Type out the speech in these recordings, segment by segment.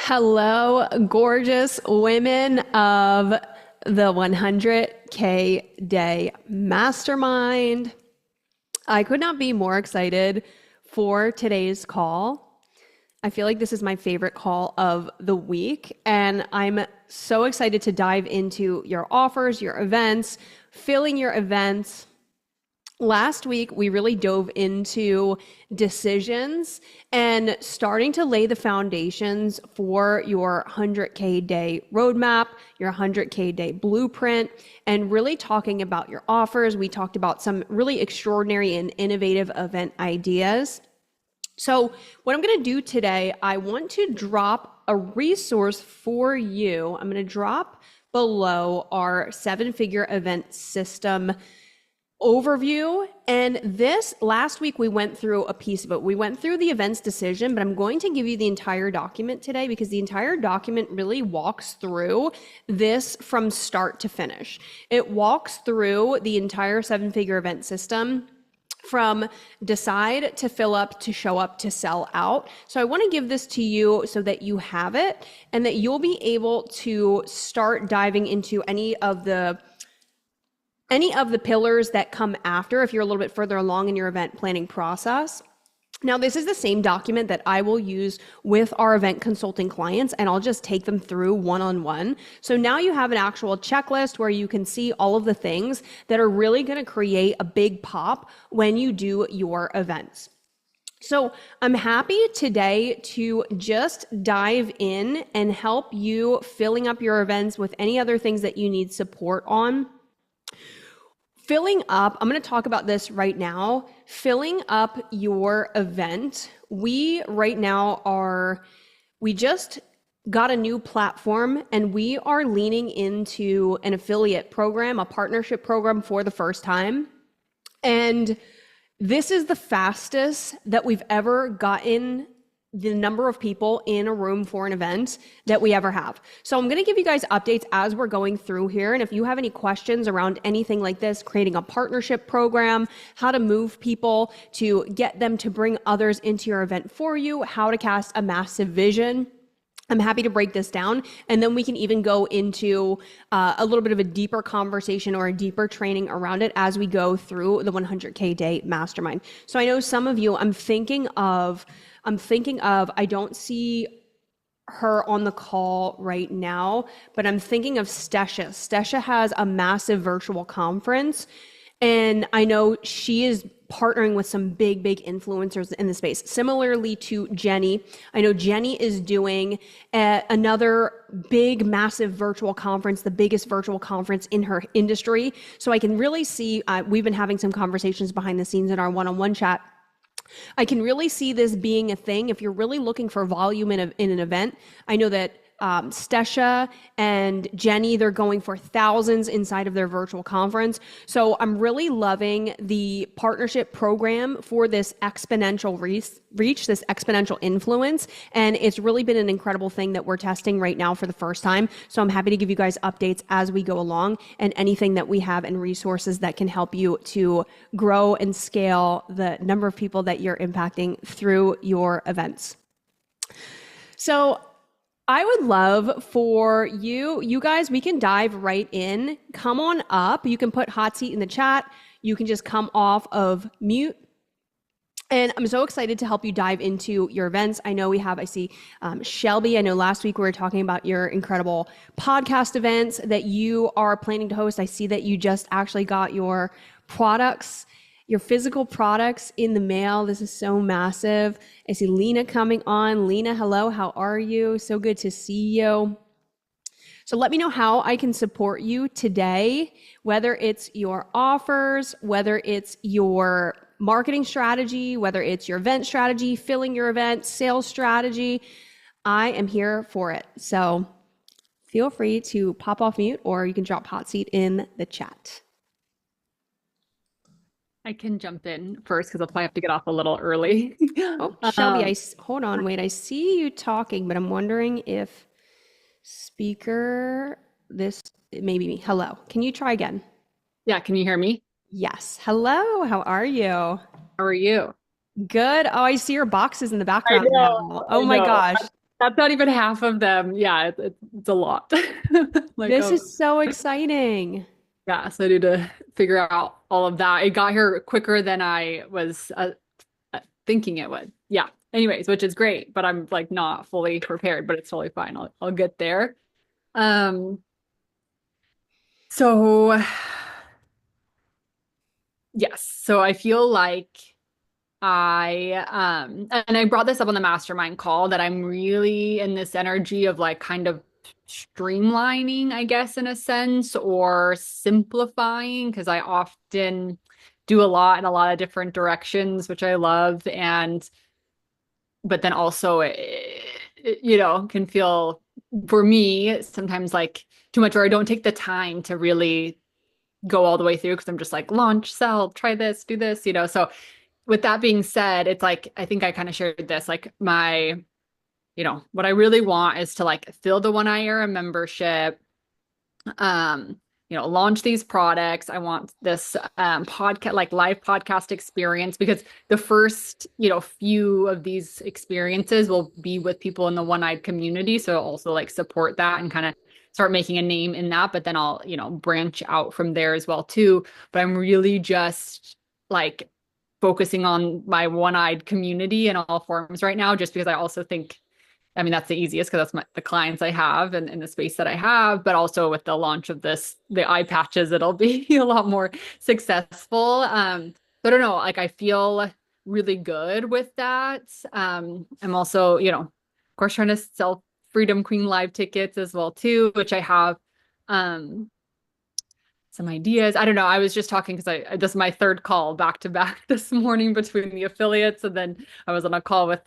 Hello, gorgeous women of the 100K Day Mastermind. I could not be more excited for today's call. I feel like this is my favorite call of the week, and I'm so excited to dive into your offers, your events, filling your events. Last week, we really dove into decisions and starting to lay the foundations for your 100K day roadmap, your 100K day blueprint, and really talking about your offers. We talked about some really extraordinary and innovative event ideas. So what I'm going to do today, I want to drop a resource for you. I'm going to drop below our seven-figure event system overview. And this last week, we went through a piece of it. We went through the events decision, but I'm going to give you the entire document today because the entire document really walks through this from start to finish. It walks through the entire seven-figure event system from decide to fill up to show up to sell out. So I want to give this to you so that you have it and that you'll be able to start diving into any of the pillars that come after if you're a little bit further along in your event planning process. Now, this is the same document that I will use with our event consulting clients, and I'll just take them through one-on-one. So now you have an actual checklist where you can see all of the things that are really going to create a big pop when you do your events. So I'm happy today to just dive in and help you filling up your events with any other things that you need support on. Filling up, I'm going to talk about this right now. Filling up your event. We just got a new platform and we are leaning into an affiliate program, a partnership program for the first time. And this is the fastest that we've ever gotten the number of people in a room for an event that we ever have. So I'm going to give you guys updates as we're going through here. And if you have any questions around anything like this, creating a partnership program, how to move people to get them to bring others into your event for you, how to cast a massive vision, I'm happy to break this down. And then we can even go into a little bit of a deeper conversation or a deeper training around it as we go through the 100K day mastermind. So I know some of you, I'm thinking of, I don't see her on the call right now, but I'm thinking of Stesha. Stesha has a massive virtual conference, and I know she is partnering with some big influencers in the space. Similarly to Jenny, I know Jenny is doing another big, massive virtual conference, the biggest virtual conference in her industry. So I can really see, we've been having some conversations behind the scenes in our one-on-one chat. I can really see this being a thing if you're really looking for volume in an event. I know that Stesha and Jenny, they're going for thousands inside of their virtual conference. So I'm really loving the partnership program for this exponential reach, this exponential influence. And it's really been an incredible thing that we're testing right now for the first time. So I'm happy to give you guys updates as we go along and anything that we have and resources that can help you to grow and scale the number of people that you're impacting through your events. So I would love for you guys, we can dive right in. Come on up. You can put hot seat in the chat. You can just come off of mute. And I'm so excited to help you dive into your events. I see Shelby. I know last week we were talking about your incredible podcast events that you are planning to host. I see that you just actually got your products, your physical products in the mail. This is so massive. I see Lena coming on. Lena, hello, how are you? So good to see you. So let me know how I can support you today, whether it's your offers, whether it's your marketing strategy, whether it's your event strategy, filling your event, sales strategy. I am here for it. So feel free to pop off mute or you can drop hot seat in the chat. I can jump in first because I'll probably have to get off a little early. Oh, Shelby, hold on, wait. I see you talking, but I'm wondering if maybe me. Hello. Can you try again? Yeah, can you hear me? Yes. Hello. How are you? How are you? Good. Oh, I see your boxes in the background now. Oh my gosh. That's not even half of them. Yeah, it's a lot. Like, This oh, is so exciting. yeah. So I need to figure out all of that. It got here quicker than I was thinking it would. Yeah. Anyways, which is great, but I'm like not fully prepared, but it's totally fine. I'll get there. Um, so yes. So I feel like and I brought this up on the mastermind call that I'm really in this energy of like kind of streamlining, I guess, in a sense, or simplifying, because I often do a lot in a lot of different directions, which I love. And but then also can feel for me sometimes like too much, or I don't take the time to really go all the way through because I'm just like launch, sell, try this, do this, So with that being said, it's like I think I kind of shared this, like what I really want is to like fill the One Era membership, um launch these products. I want this podcast, like live podcast experience, because the first few of these experiences will be with people in the one-eyed community, so I'll also like support that and kind of start making a name in that, but then I'll branch out from there as well too. But I'm really just like focusing on my one-eyed community in all forms right now, just because I also think, I mean, that's the easiest because that's the clients I have and the space that I have. But also with the launch of the eye patches, it'll be a lot more successful. So I don't know, like I feel really good with that. I'm also, of course, trying to sell Freedom Queen live tickets as well too, which I have um some ideas. I don't know. I was just talking because this is my third call back to back this morning between the affiliates, and then I was on a call with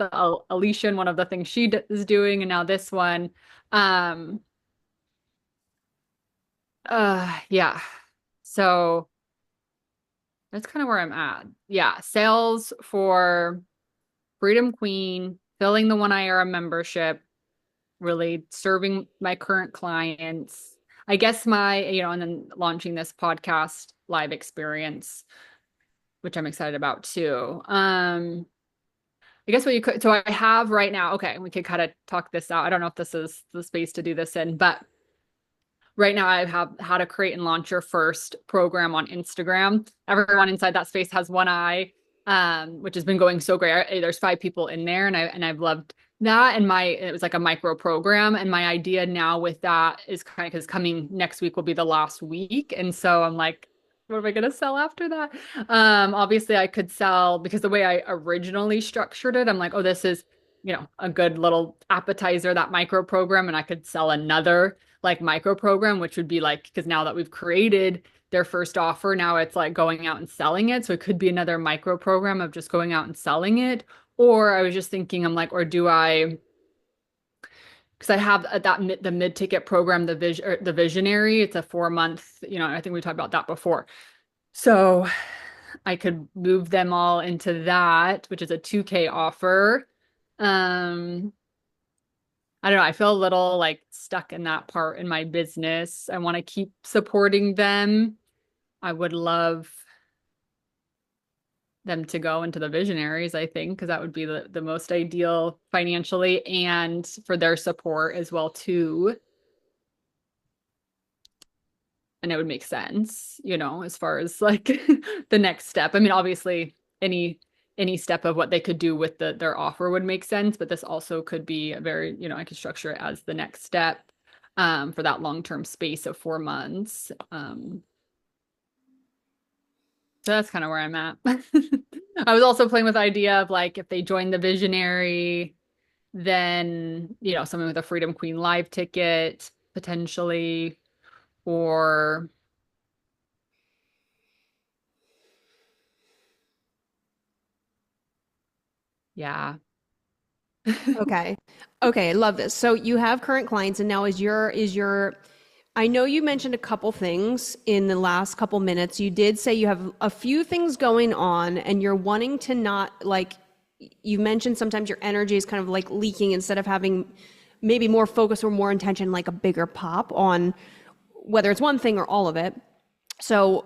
Alicia and one of the things she is doing, and now this one. Um, yeah. So that's kind of where I'm at. Yeah, sales for Freedom Queen, filling the One Era membership, really serving my current clients. I guess and then launching this podcast live experience, which I'm excited about too. I guess what you could, so I have right now, okay, we could kind of talk this out. I don't know if this is the space to do this in, but right now I have how to create and launch your first program on Instagram. Everyone inside that space has one eye, which has been going so great. There's 5 people in there, and I've loved that. And it was like a micro program. And my idea now with that is kind of, because coming next week will be the last week. And so I'm like, what am I gonna sell after that? Obviously I could sell, because the way I originally structured it, I'm like, oh, this is, a good little appetizer, that micro program, and I could sell another like micro program, which would be like, because now that we've created their first offer, now it's like going out and selling it. So it could be another micro program of just going out and selling it. Or I was just thinking, I'm like, or do I, because I have the mid-ticket program, the Visionary. It's a 4 month, I think we talked about that before. So I could move them all into that, which is a 2K offer. Um, I don't know. I feel a little like stuck in that part in my business. I want to keep supporting them. I would love them to go into the visionaries, I think, because that would be the most ideal financially and for their support as well too. And it would make sense, as far as like the next step. I mean, obviously any step of what they could do with their offer would make sense, but this also could be a very, I could structure it as the next step for that long-term space of 4 months. So that's kind of where I'm at. I was also playing with the idea of like if they join the Visionary, then, someone with a Freedom Queen live ticket potentially, or yeah. Okay. Okay, I love this. So you have current clients and now is your I know you mentioned a couple things in the last couple minutes. You did say you have a few things going on and you're wanting to not like you mentioned sometimes your energy is kind of like leaking instead of having maybe more focus or more intention, like a bigger pop on whether it's one thing or all of it. So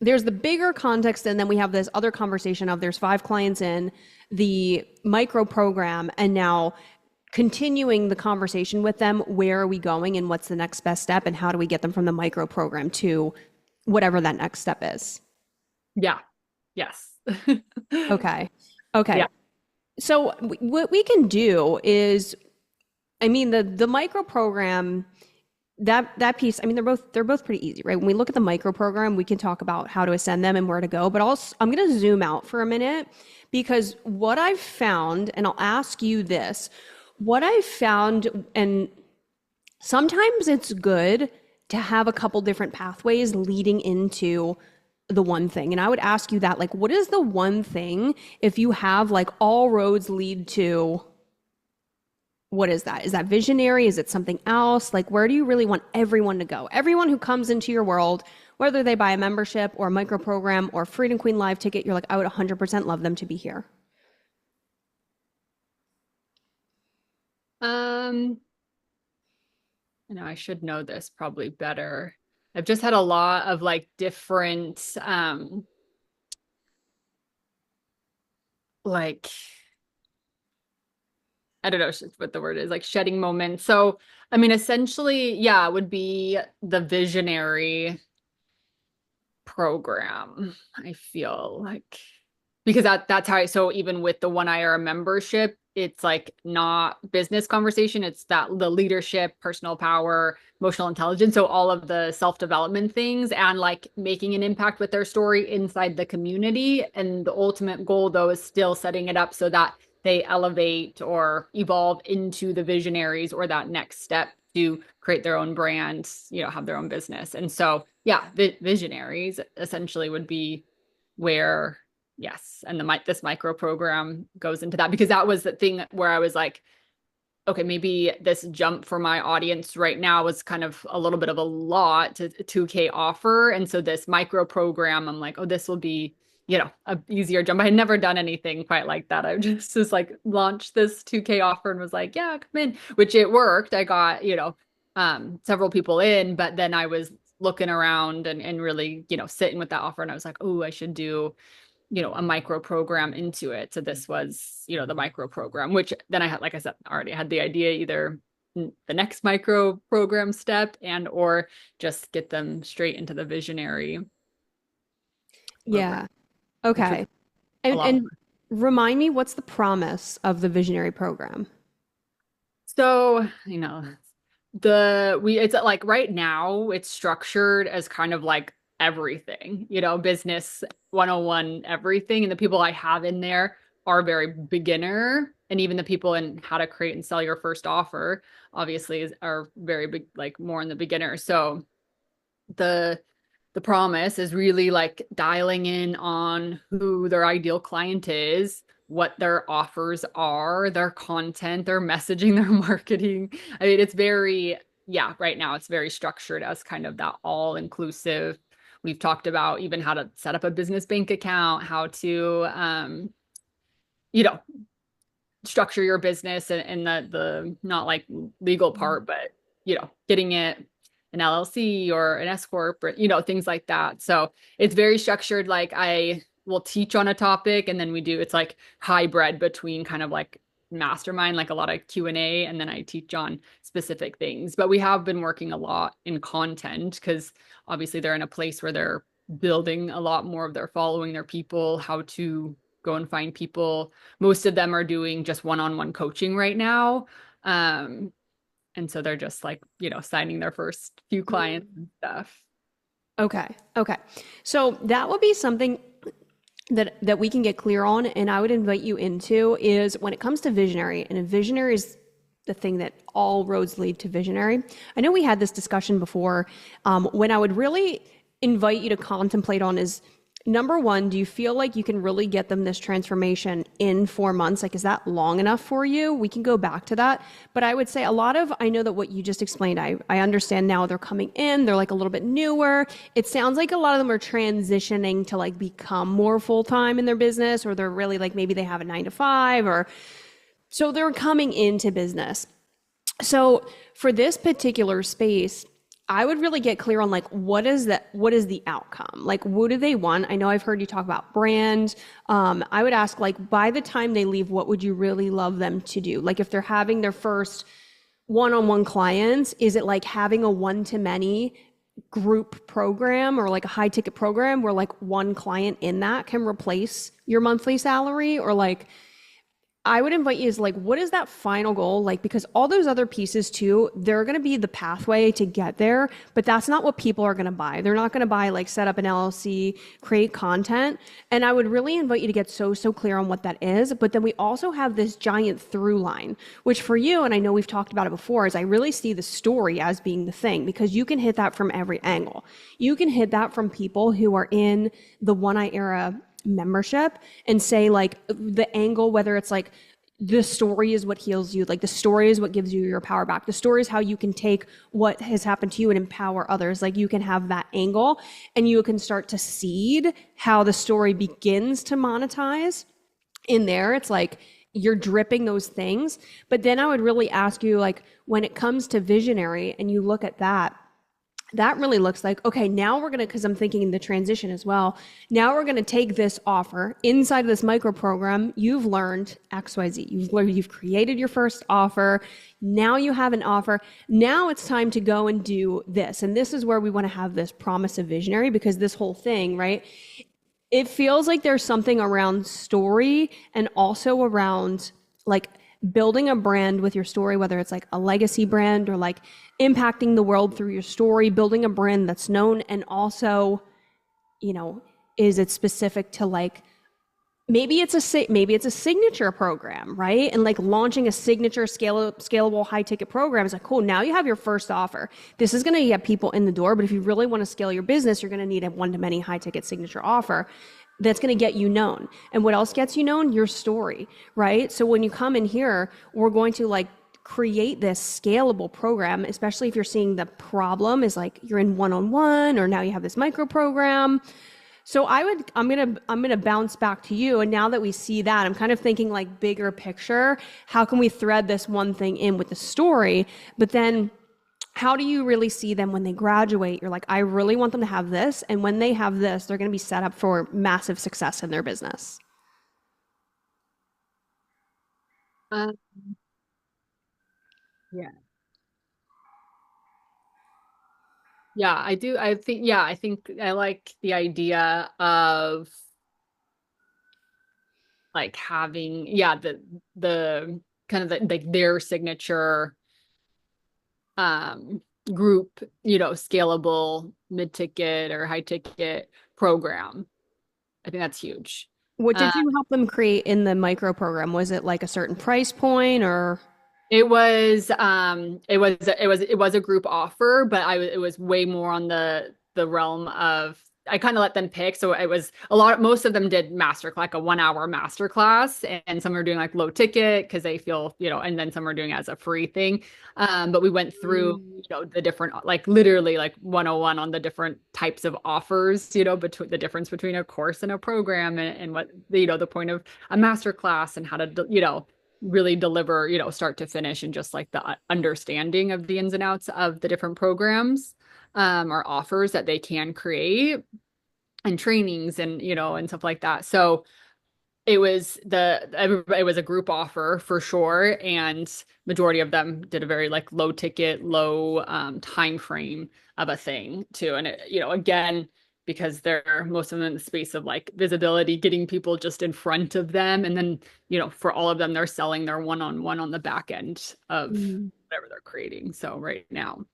there's the bigger context, and then we have this other conversation of there's 5 clients in the micro program, and now continuing the conversation with them. Where are we going and what's the next best step, and how do we get them from the micro program to whatever that next step is? Yeah. Yes. Okay. Okay. Yeah. So what we can do is, I mean, the micro program, that piece, I mean, they're both pretty easy, right? When we look at the micro program, we can talk about how to ascend them and where to go. But also, I'm going to zoom out for a minute, because what I've found, and I'll ask you this, what I've found, and sometimes it's good to have a couple different pathways leading into the one thing. And I would ask you that, like, what is the one thing, if you have like all roads lead to, what is that? Is that visionary? Is it something else? Like, where do you really want everyone to go? Everyone who comes into your world, whether they buy a membership or a micro program or Freedom Queen Live ticket, you're like, I would 100% love them to be here. Um, I should know this probably better. I've just had a lot of like different like I don't know what the word is, like shedding moments. So, I mean, essentially, yeah, it would be the visionary program, I feel like, because that's how so even with the One IRA membership, it's like not business conversation, it's that the leadership, personal power, emotional intelligence, so all of the self-development things, and like making an impact with their story inside the community. And the ultimate goal though is still setting it up so that they elevate or evolve into the visionaries, or that next step to create their own brand, have their own business. And so, yeah, visionaries essentially would be where, yes. And this micro program goes into that, because that was the thing where I was like, okay, maybe this jump for my audience right now was kind of a little bit of a lot to 2K offer. And so this micro program, I'm like, oh, this will be, a easier jump. I had never done anything quite like that. I just like launched this 2K offer and was like, yeah, come in, which it worked. I got, several people in, but then I was looking around and really, sitting with that offer. And I was like, oh, I should do, a micro program into it. So this was, the micro program, which then I had, like I said, already had the idea, either the next micro program step or just get them straight into the visionary program, Yeah. which was Okay. a lot And more. remind me, what's the promise of the visionary program? So, it's like right now it's structured as kind of like everything, business 101, everything. And the people I have in there are very beginner. And even the people in how to create and sell your first offer, obviously, are very big, like more in the beginner. So the the promise is really like dialing in on who their ideal client is, what their offers are, their content, their messaging, their marketing. I mean, it's very, yeah, right now it's very structured as kind of that all inclusive. We've talked about even how to set up a business bank account, how to, you know, structure your business, and the not like legal part, but getting it an LLC or an S corp, or things like that. So it's very structured. Like I will teach on a topic, and then it's like hybrid between kind of like mastermind, like a lot of Q&A, and then I teach on specific things. But we have been working a lot in content, because obviously they're in a place where they're building a lot more of their following, their people, how to go and find people. Most of them are doing just one-on-one coaching right now. And so they're just like, signing their first few clients and stuff. Okay. Okay. So that would be something that we can get clear on, and I would invite you into, is when it comes to visionary, and a visionary is the thing that all roads lead to visionary. I know we had this discussion before. When I would really invite you to contemplate on is, number one, do you feel like you can really get them this transformation in 4 months? Like, is that long enough for you? We can go back to that. But I would say I know that what you just explained, I understand now. They're coming in, they're like a little bit newer. It sounds like a lot of them are transitioning to like become more full-time in their business, or they're really like, maybe they have a 9 to 5, or so they're coming into business. So for this particular space, I would really get clear on like what is the outcome? Like what do they want? I know I've heard you talk about brand. I would ask like by the time they leave, what would you really love them to do? Like if they're having their first one-on-one clients, is it like having a one-to-many group program or like a high ticket program where like one client in that can replace your monthly salary? Or like I would invite you is like, what is that final goal? Like, because all those other pieces too, they're going to be the pathway to get there, but that's not what people are going to buy. They're not going to buy like set up an LLC, create content. And I would really invite you to get so clear on what that is. But then we also have this giant through line, which for you, and I know we've talked about it before, is I really see the story as being the thing because you can hit that from every angle. You can hit that from people who are in the One Eye Era membership and say like the angle, whether it's like the story is what heals you, like the story is what gives you your power back, the story is how you can take what has happened to you and empower others. Like you can have that angle and you can start to seed how the story begins to monetize in there. It's like you're dripping those things. But then I would really ask you, like when it comes to visionary and you look at that, that really looks like, okay, now we're going to, because I'm thinking in the transition as well, now we're going to take this offer inside of this micro program. You've learned XYZ. You've learned, you've created your first offer. Now you have an offer. Now it's time to go and do this. And this is where we want to have this promise of visionary, because this whole thing, right? It feels like there's something around story and also around like building a brand with your story, whether it's like a legacy brand or like impacting the world through your story, building a brand that's known. And also, you know, is it specific to like, maybe it's a signature program, right? And like launching a signature scalable high ticket program is like, cool, now you have your first offer. This is going to get people in the door, but if you really want to scale your business, you're going to need a one-to-many high ticket signature offer that's going to get you known. And what else gets you known? Your story, right? So when you come in here, we're going to like create this scalable program, especially if you're seeing the problem is like you're in one-on-one or now you have this micro program. So I'm gonna bounce back to you. And now that we see that, I'm kind of thinking like bigger picture. How can we thread this one thing in with the story? But then how do you really see them when they graduate? You're like, I really want them to have this. And when they have this, they're going to be set up for massive success in their business. Uh, yeah. Yeah, I do. I think I like the idea of like having, the kind of like their signature um group, scalable mid-ticket or high-ticket program. I think that's huge. What Uh, did you help them create in the micro program? Was it like a certain price point or? it was a group offer, but it was way more on the realm of I kind of let them pick. So it was most of them did like a 1 hour master class, and some are doing like low ticket because they feel, and then some are doing it as a free thing. But we went through, the different, like literally like 101 on the different types of offers, between the difference between a course and a program, and what, the point of a master class and how to, really deliver, start to finish, and just like the understanding of the ins and outs of the different programs or offers that they can create, and trainings, and and stuff like that. So it was a group offer for sure, and majority of them did a very like low ticket, low time frame of a thing too. And it, again, because they're most of them in the space of like visibility, getting people just in front of them, and then for all of them, they're selling their one-on-one on the back end of Mm. whatever they're creating. So right now.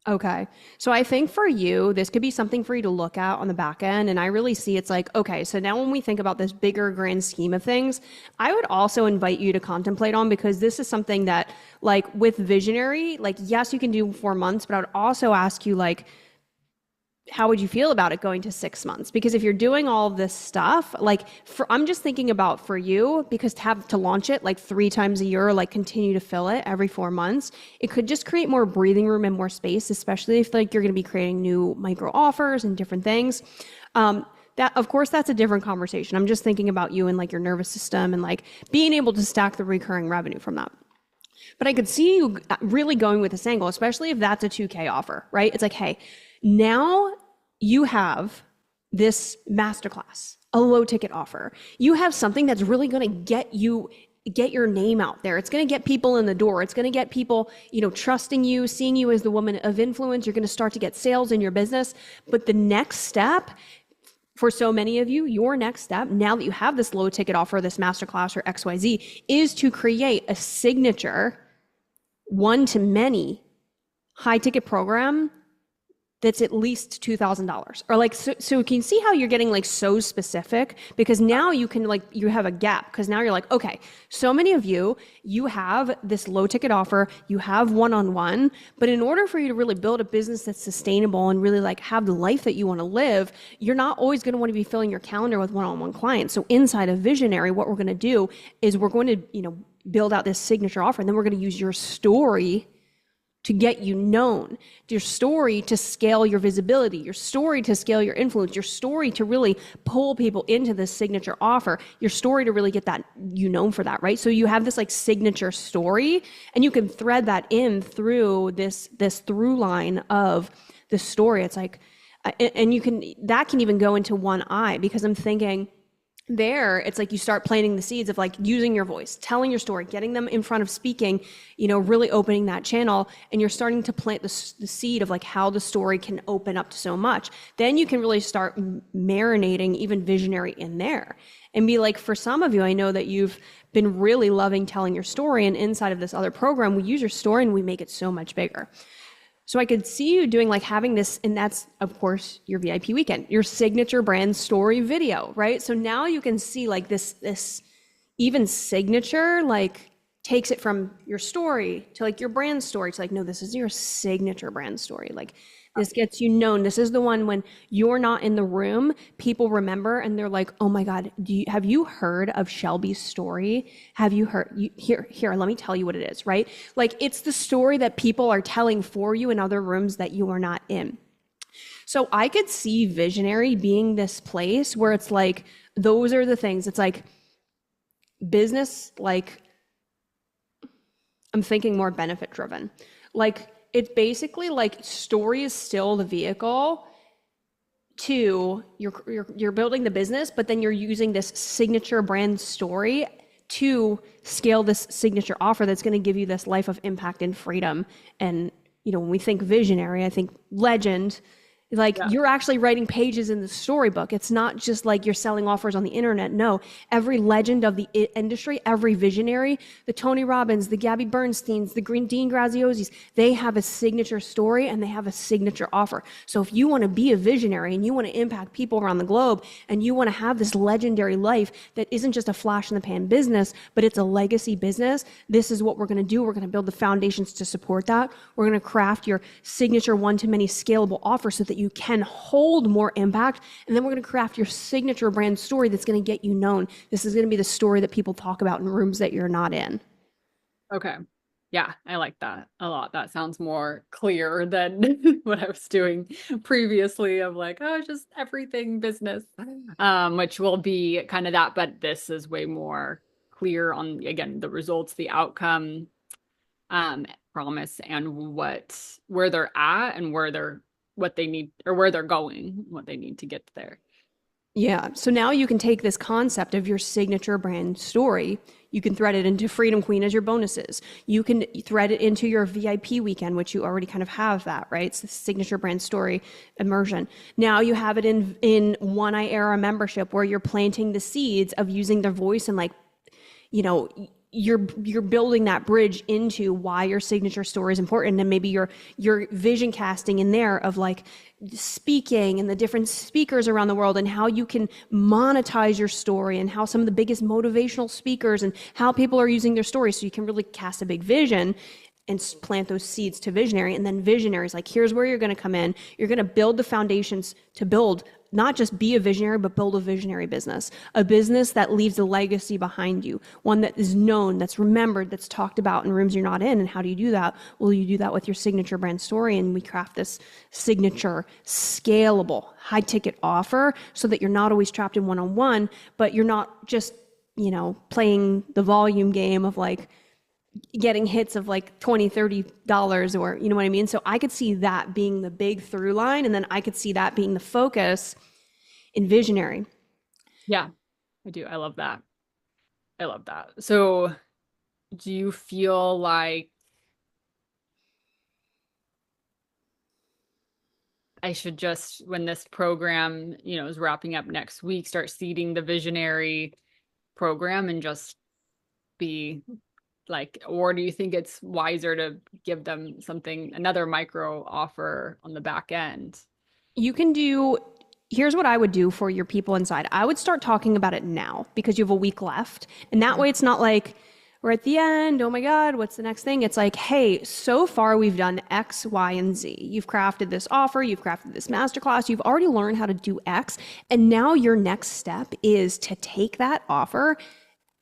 Okay. So I think for you, this could be something for you to look at on the back end. And I really see it's like, okay, so now when we think about this bigger grand scheme of things, I would also invite you to contemplate on, because this is something that like with visionary, like, yes, you can do 4 months, but I would also ask you like, how would you feel about it going to 6 months? Because if you're doing all of this stuff, like I'm just thinking about for you, because to have to launch it like 3 times a year, like continue to fill it every 4 months, it could just create more breathing room and more space, especially if like you're going to be creating new micro offers and different things. That, of course, that's a different conversation. I'm just thinking about you and like your nervous system and like being able to stack the recurring revenue from that. But I could see you really going with this angle, especially if that's a 2K offer, right? It's like, hey, now you have this masterclass, a low ticket offer. You have something that's really going to get your name out there. It's going to get people in the door. It's going to get people, trusting you, seeing you as the woman of influence. You're going to start to get sales in your business. But the next step for so many of you, your next step, now that you have this low ticket offer, this masterclass or XYZ, is to create a signature one to many high ticket program that's at least $2,000, or like, so you can see how you're getting like so specific, because now you can like, you have a gap, because now you're like, okay, so many of you have this low ticket offer, you have one-on-one, but in order for you to really build a business that's sustainable and really like have the life that you want to live, you're not always going to want to be filling your calendar with one-on-one clients. So inside of Visionary, what we're going to do is we're going to, build out this signature offer, and then we're going to use your story to get you known, your story to scale your visibility, your story to scale your influence, your story to really pull people into this signature offer, your story to really get that known for that, right? So you have this like signature story, and you can thread that in through this through line of the story. It's like, and that can even go into one eye, because I'm thinking, there, it's like you start planting the seeds of like using your voice, telling your story, getting them in front of speaking, really opening that channel, and you're starting to plant the seed of like how the story can open up to so much. Then you can really start marinating even Visionary in there and be like, for some of you, I know that you've been really loving telling your story, and inside of this other program, we use your story and we make it so much bigger. So I could see you doing like having this, and that's of course your VIP weekend, your signature brand story video, right? So now you can see like this even signature, like takes it from your story to like your brand story to like, no, this is your signature brand story. Like this gets you known. This is the one when you're not in the room, people remember and they're like, oh my God, have you heard of Shelby's story? Have you heard, here, let me tell you what it is, right? Like it's the story that people are telling for you in other rooms that you are not in. So I could see Visionary being this place where it's like, those are the things. It's like business, like I'm thinking more benefit driven. Like it's basically like story is still the vehicle to you're building the business, but then you're using this signature brand story to scale this signature offer that's going to give you this life of impact and freedom. And when we think Visionary, I think legend. Like you're actually writing pages in the storybook. It's not just like you're selling offers on the internet. No, every legend of the industry, every visionary, the Tony Robbins, the Gabby Bernsteins, the Dean Graziosi's, they have a signature story and they have a signature offer. So if you want to be a visionary and you want to impact people around the globe and you want to have this legendary life that isn't just a flash in the pan business, but it's a legacy business, this is what we're going to do. We're going to build the foundations to support that. We're going to craft your signature one-to-many scalable offer so that you can hold more impact. And then we're going to craft your signature brand story that's going to get you known. This is going to be the story that people talk about in rooms that you're not in. Okay. Yeah, I like that a lot. That sounds more clear than what I was doing previously of like, oh, just everything business, which will be kind of that. But this is way more clear on, again, the results, the outcome, promise, and where they're at and what they need, or where they're going, what they need to get there. Yeah. So now you can take this concept of your signature brand story. You can thread it into Freedom Queen as your bonuses. You can thread it into your VIP weekend, which you already kind of have that, right? It's the signature brand story immersion. Now you have it in One Eye Era membership, where you're planting the seeds of using their voice and like, you're building that bridge into why your signature story is important, and maybe your vision casting in there of like speaking and the different speakers around the world and how you can monetize your story and how some of the biggest motivational speakers and how people are using their stories, so you can really cast a big vision and plant those seeds to Visionary. And then Visionary is like, here's where you're going to come in. You're going to build the foundations to build, not just be a visionary, but build a visionary business, a business that leaves a legacy behind you, one that is known, that's remembered, that's talked about in rooms you're not in. And how do you do that? Well, you do that with your signature brand story, and we craft this signature, scalable, high ticket offer so that you're not always trapped in one-on-one, but you're not just, playing the volume game of like, getting hits of like $20, $30, or you know what I mean? So I could see that being the big through line, and then I could see that being the focus in visionary. Yeah, I do. I love that. I love that. So do you feel like I should just, when this program, is wrapping up next week, start seeding the visionary program and just be like, or do you think it's wiser to give them something, another micro offer on the back end? You can do, here's what I would do for your people inside. I would start talking about it now because you have a week left. And that way it's not like we're at the end, oh my God, what's the next thing? It's like, hey, so far we've done X, Y, and Z. You've crafted this offer, you've crafted this masterclass, you've already learned how to do X. And now your next step is to take that offer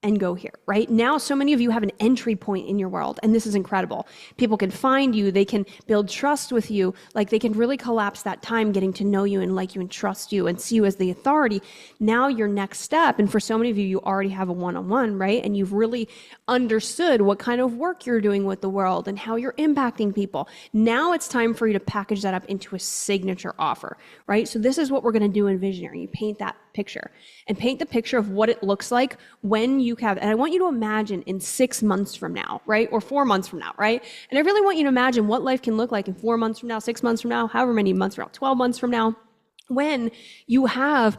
and go here, right? Now, so many of you have an entry point in your world, and this is incredible. People can find you, they can build trust with you, like they can really collapse that time getting to know you and like you and trust you and see you as the authority. Now your next step, and for so many of you, you already have a one-on-one, right? And you've really understood what kind of work you're doing with the world and how you're impacting people. Now it's time for you to package that up into a signature offer, right? So this is what we're gonna do in Visionary. You paint that picture and paint the picture of what it looks like when you have, and I want you to imagine in 6 months from now, right? Or 4 months from now, right? And I really want you to imagine what life can look like in 4 months from now, 6 months from now, however many months from now, 12 months from now, when you have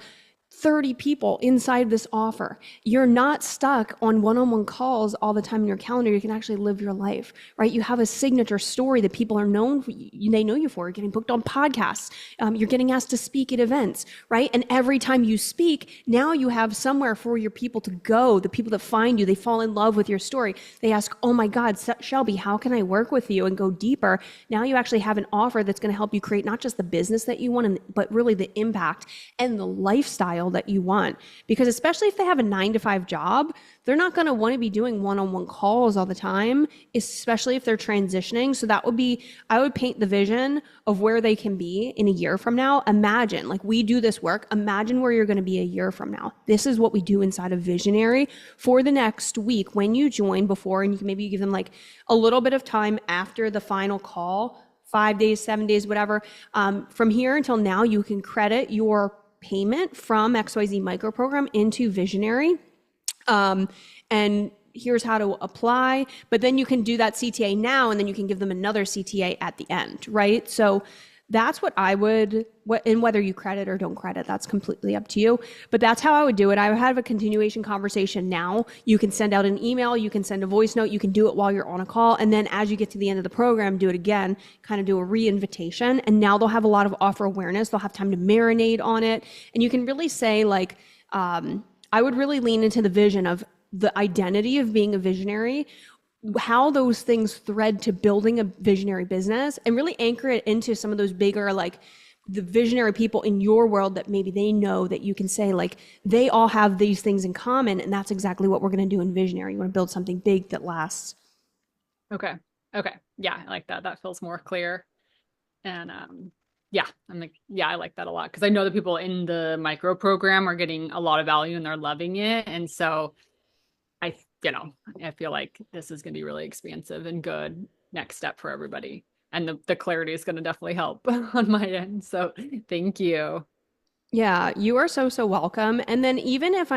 30 people inside this offer. You're not stuck on one-on-one calls all the time in your calendar. You can actually live your life, right? You have a signature story that people are known for. They know you for. You're getting booked on podcasts. You're getting asked to speak at events, right? And every time you speak, now you have somewhere for your people to go. The people that find you, they fall in love with your story. They ask, oh my God, Shelby, how can I work with you and go deeper? Now you actually have an offer that's going to help you create not just the business that you want, but really the impact and the lifestyle that you want. Because especially if they have a 9-to-5 job, they're not going to want to be doing one-on-one calls all the time, especially if they're transitioning. So that would be, I would paint the vision of where they can be in a year from now. Imagine, like we do this work, imagine where you're going to be a year from now. This is what we do inside of Visionary for the next week when you join before, and you can maybe give them like a little bit of time after the final call, 5 days, 7 days, whatever. From here until now, you can credit your payment from XYZ micro program into Visionary. And here's how to apply, but then you can do that CTA now, and then you can give them another CTA at the end, right? So that's what I would, and whether you credit or don't credit, that's completely up to you. But that's how I would do it. I would have a continuation conversation now. You can send out an email, you can send a voice note, you can do it while you're on a call. And then as you get to the end of the program, do it again, kind of do a re-invitation. And now they'll have a lot of offer awareness. They'll have time to marinate on it. And you can really say like, I would really lean into the vision of the identity of being a visionary, how those things thread to building a visionary business, and really anchor it into some of those bigger, like the visionary people in your world that maybe they know that you can say like, they all have these things in common. And that's exactly what we're going to do in Visionary. You want to build something big that lasts. Okay. Okay. Yeah, I like that. That feels more clear. And yeah, I'm like, yeah, I like that a lot because I know the people in the micro program are getting a lot of value and they're loving it. And so I, I feel like this is going to be really expansive and good next step for everybody. And the clarity is going to definitely help on my end. So thank you. Yeah, you are so welcome. And then even if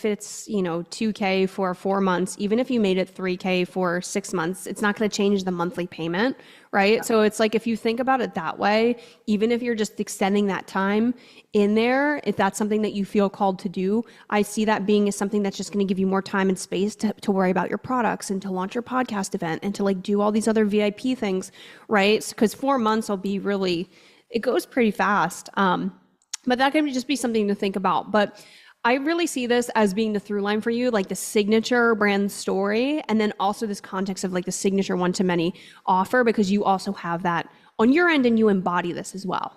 it's, 2K for 4 months, even if you made it 3K for 6 months, it's not going to change the monthly payment, right? So it's like, if you think about it that way, even if you're just extending that time in there, if that's something that you feel called to do, I see that being as something that's just going to give you more time and space to worry about your products and to launch your podcast event and to like do all these other VIP things, right? Because 4 months will be really, it goes pretty fast. But that can just be something to think about. But I really see this as being the through line for you, like the signature brand story, and then also this context of like the signature one-to-many offer, because you also have that on your end and you embody this as well.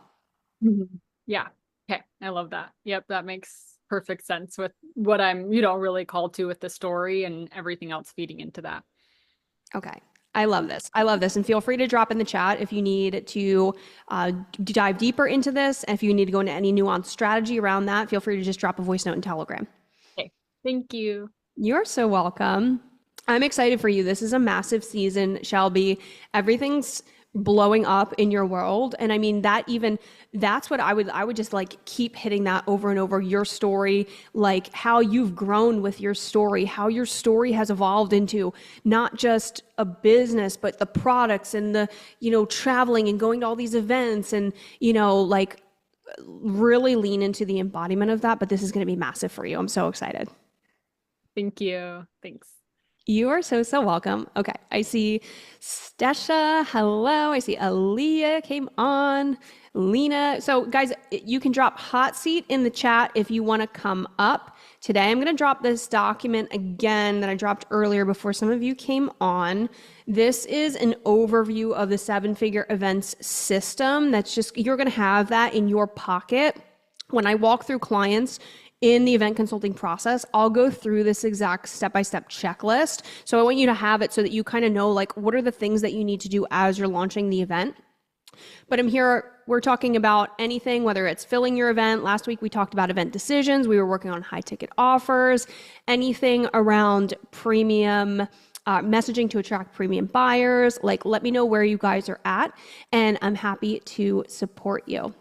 Mm-hmm. Yeah. Okay. I love that. Yep. That makes perfect sense with what I'm, really called to with the story and everything else feeding into that. Okay. I love this. I love this. And feel free to drop in the chat if you need to dive deeper into this. And if you need to go into any nuanced strategy around that, feel free to just drop a voice note in Telegram. Okay. Thank you. You're so welcome. I'm excited for you. This is a massive season, Shelby. Everything's blowing up in your world. And I mean that's what I would just like keep hitting that over and over. Your story, like how you've grown with your story, how your story has evolved into not just a business, but the products and the, traveling and going to all these events and, like really lean into the embodiment of that. But this is going to be massive for you. I'm so excited. Thank you. Thanks. You are so, so welcome. Okay. I see Stesha. Hello. I see Aaliyah came on. Lena. So, guys, you can drop hot seat in the chat if you want to come up. Today, I'm going to drop this document again that I dropped earlier before some of you came on. This is an overview of the seven-figure events system. That's just, you're going to have that in your pocket. When I walk through clients in the event consulting process, I'll go through this exact step-by-step checklist. So I want you to have it so that you kind of know like what are the things that you need to do as you're launching the event. But we're talking about anything, whether it's filling your event. Last week we talked about event decisions. We were working on high ticket offers, anything around premium messaging to attract premium buyers. Like, let me know where you guys are at, and I'm happy to support you.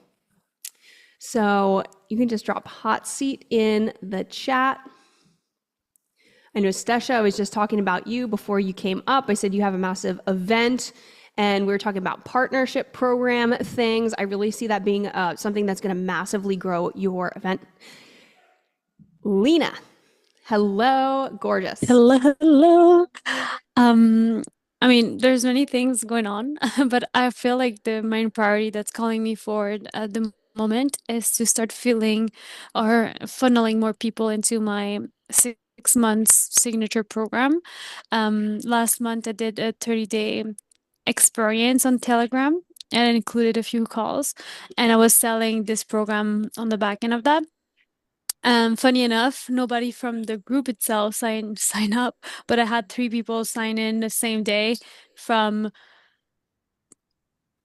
So you can just drop hot seat in the chat. I know Stesha, I was just talking about you before you came up. I said you have a massive event and we were talking about partnership program things. I really see that being something that's going to massively grow your event. Lena, hello, gorgeous. Hello, hello. Um, I mean, there's many things going on, but I feel like the main priority that's calling me forward at the moment is to start filling or funneling more people into my 6 months signature program. Last month I did a 30-day experience on Telegram and it included a few calls, and I was selling this program on the back end of that. Funny enough, nobody from the group itself sign up, but I had 3 people sign in the same day from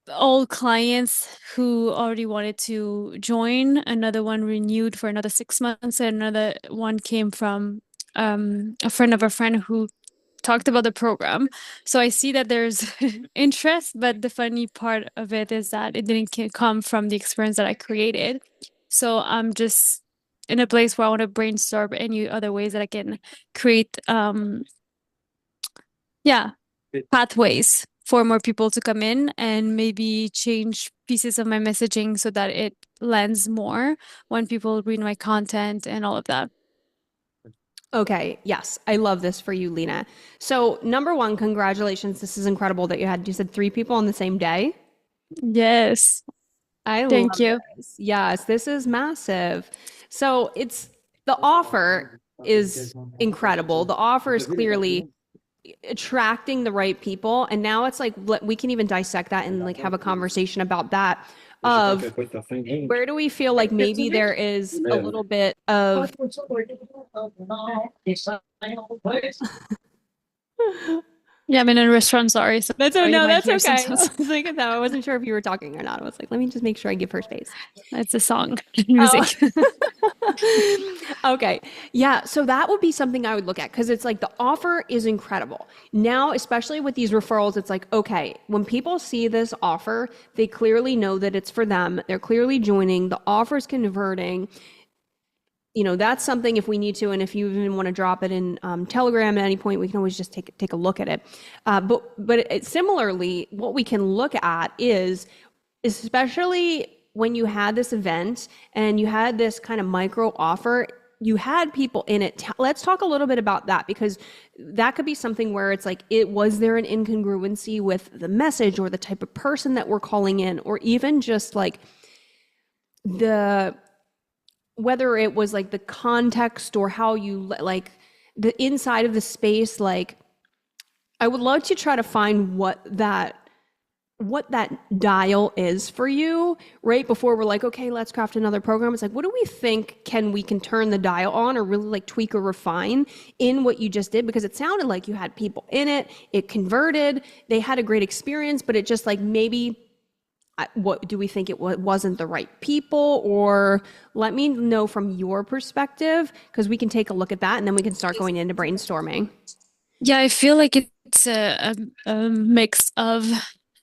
old clients who already wanted to join. Another one renewed for another 6 months, and another one came from a friend of a friend who talked about the program. So I see that there's interest, but the funny part of it is that it didn't come from the experience that I created. So I'm just in a place where I want to brainstorm any other ways that I can create yeah, pathways for more people to come in and maybe change pieces of my messaging so that it lands more when people read my content and all of that. Okay, yes, I love this for you, Lena. So, number one, congratulations. This is incredible that you said 3 people on the same day. Yes. I Thank love you. this. Yes, this is massive. So, the offer is incredible. The offer is clearly attracting the right people. And now it's like, we can even dissect that and like have a conversation about that of where do we feel like maybe there is a little bit of Yeah, I'm in a restaurant, sorry. So that's you no, might that's hear some okay. I sounds. was like, no, I wasn't sure if you were talking or not. I was like, let me just make sure I give her space. It's a song, Oh. music. Okay. Yeah. So that would be something I would look at because it's like the offer is incredible. Now, especially with these referrals, it's like, okay, when people see this offer, they clearly know that it's for them. They're clearly joining. The offer's converting. That's something if we need to, and if you even want to drop it in Telegram at any point, we can always just take a look at it. But similarly, what we can look at is, especially when you had this event and you had this kind of micro offer, you had people in it. Let's talk a little bit about that, because that could be something where it's like, was there an incongruency with the message or the type of person that we're calling in, or even just like whether it was like the context or how you like the inside of the space. Like, I would love to try to find what that dial is for you right before we're like, okay, let's craft another program. It's like, what do we think we can turn the dial on or really like tweak or refine in what you just did? Because it sounded like you had people in it, it converted, they had a great experience, but it just like maybe what do we think it wasn't the right people? Or let me know from your perspective, because we can take a look at that and then we can start going into brainstorming. Yeah, I feel like it's a mix of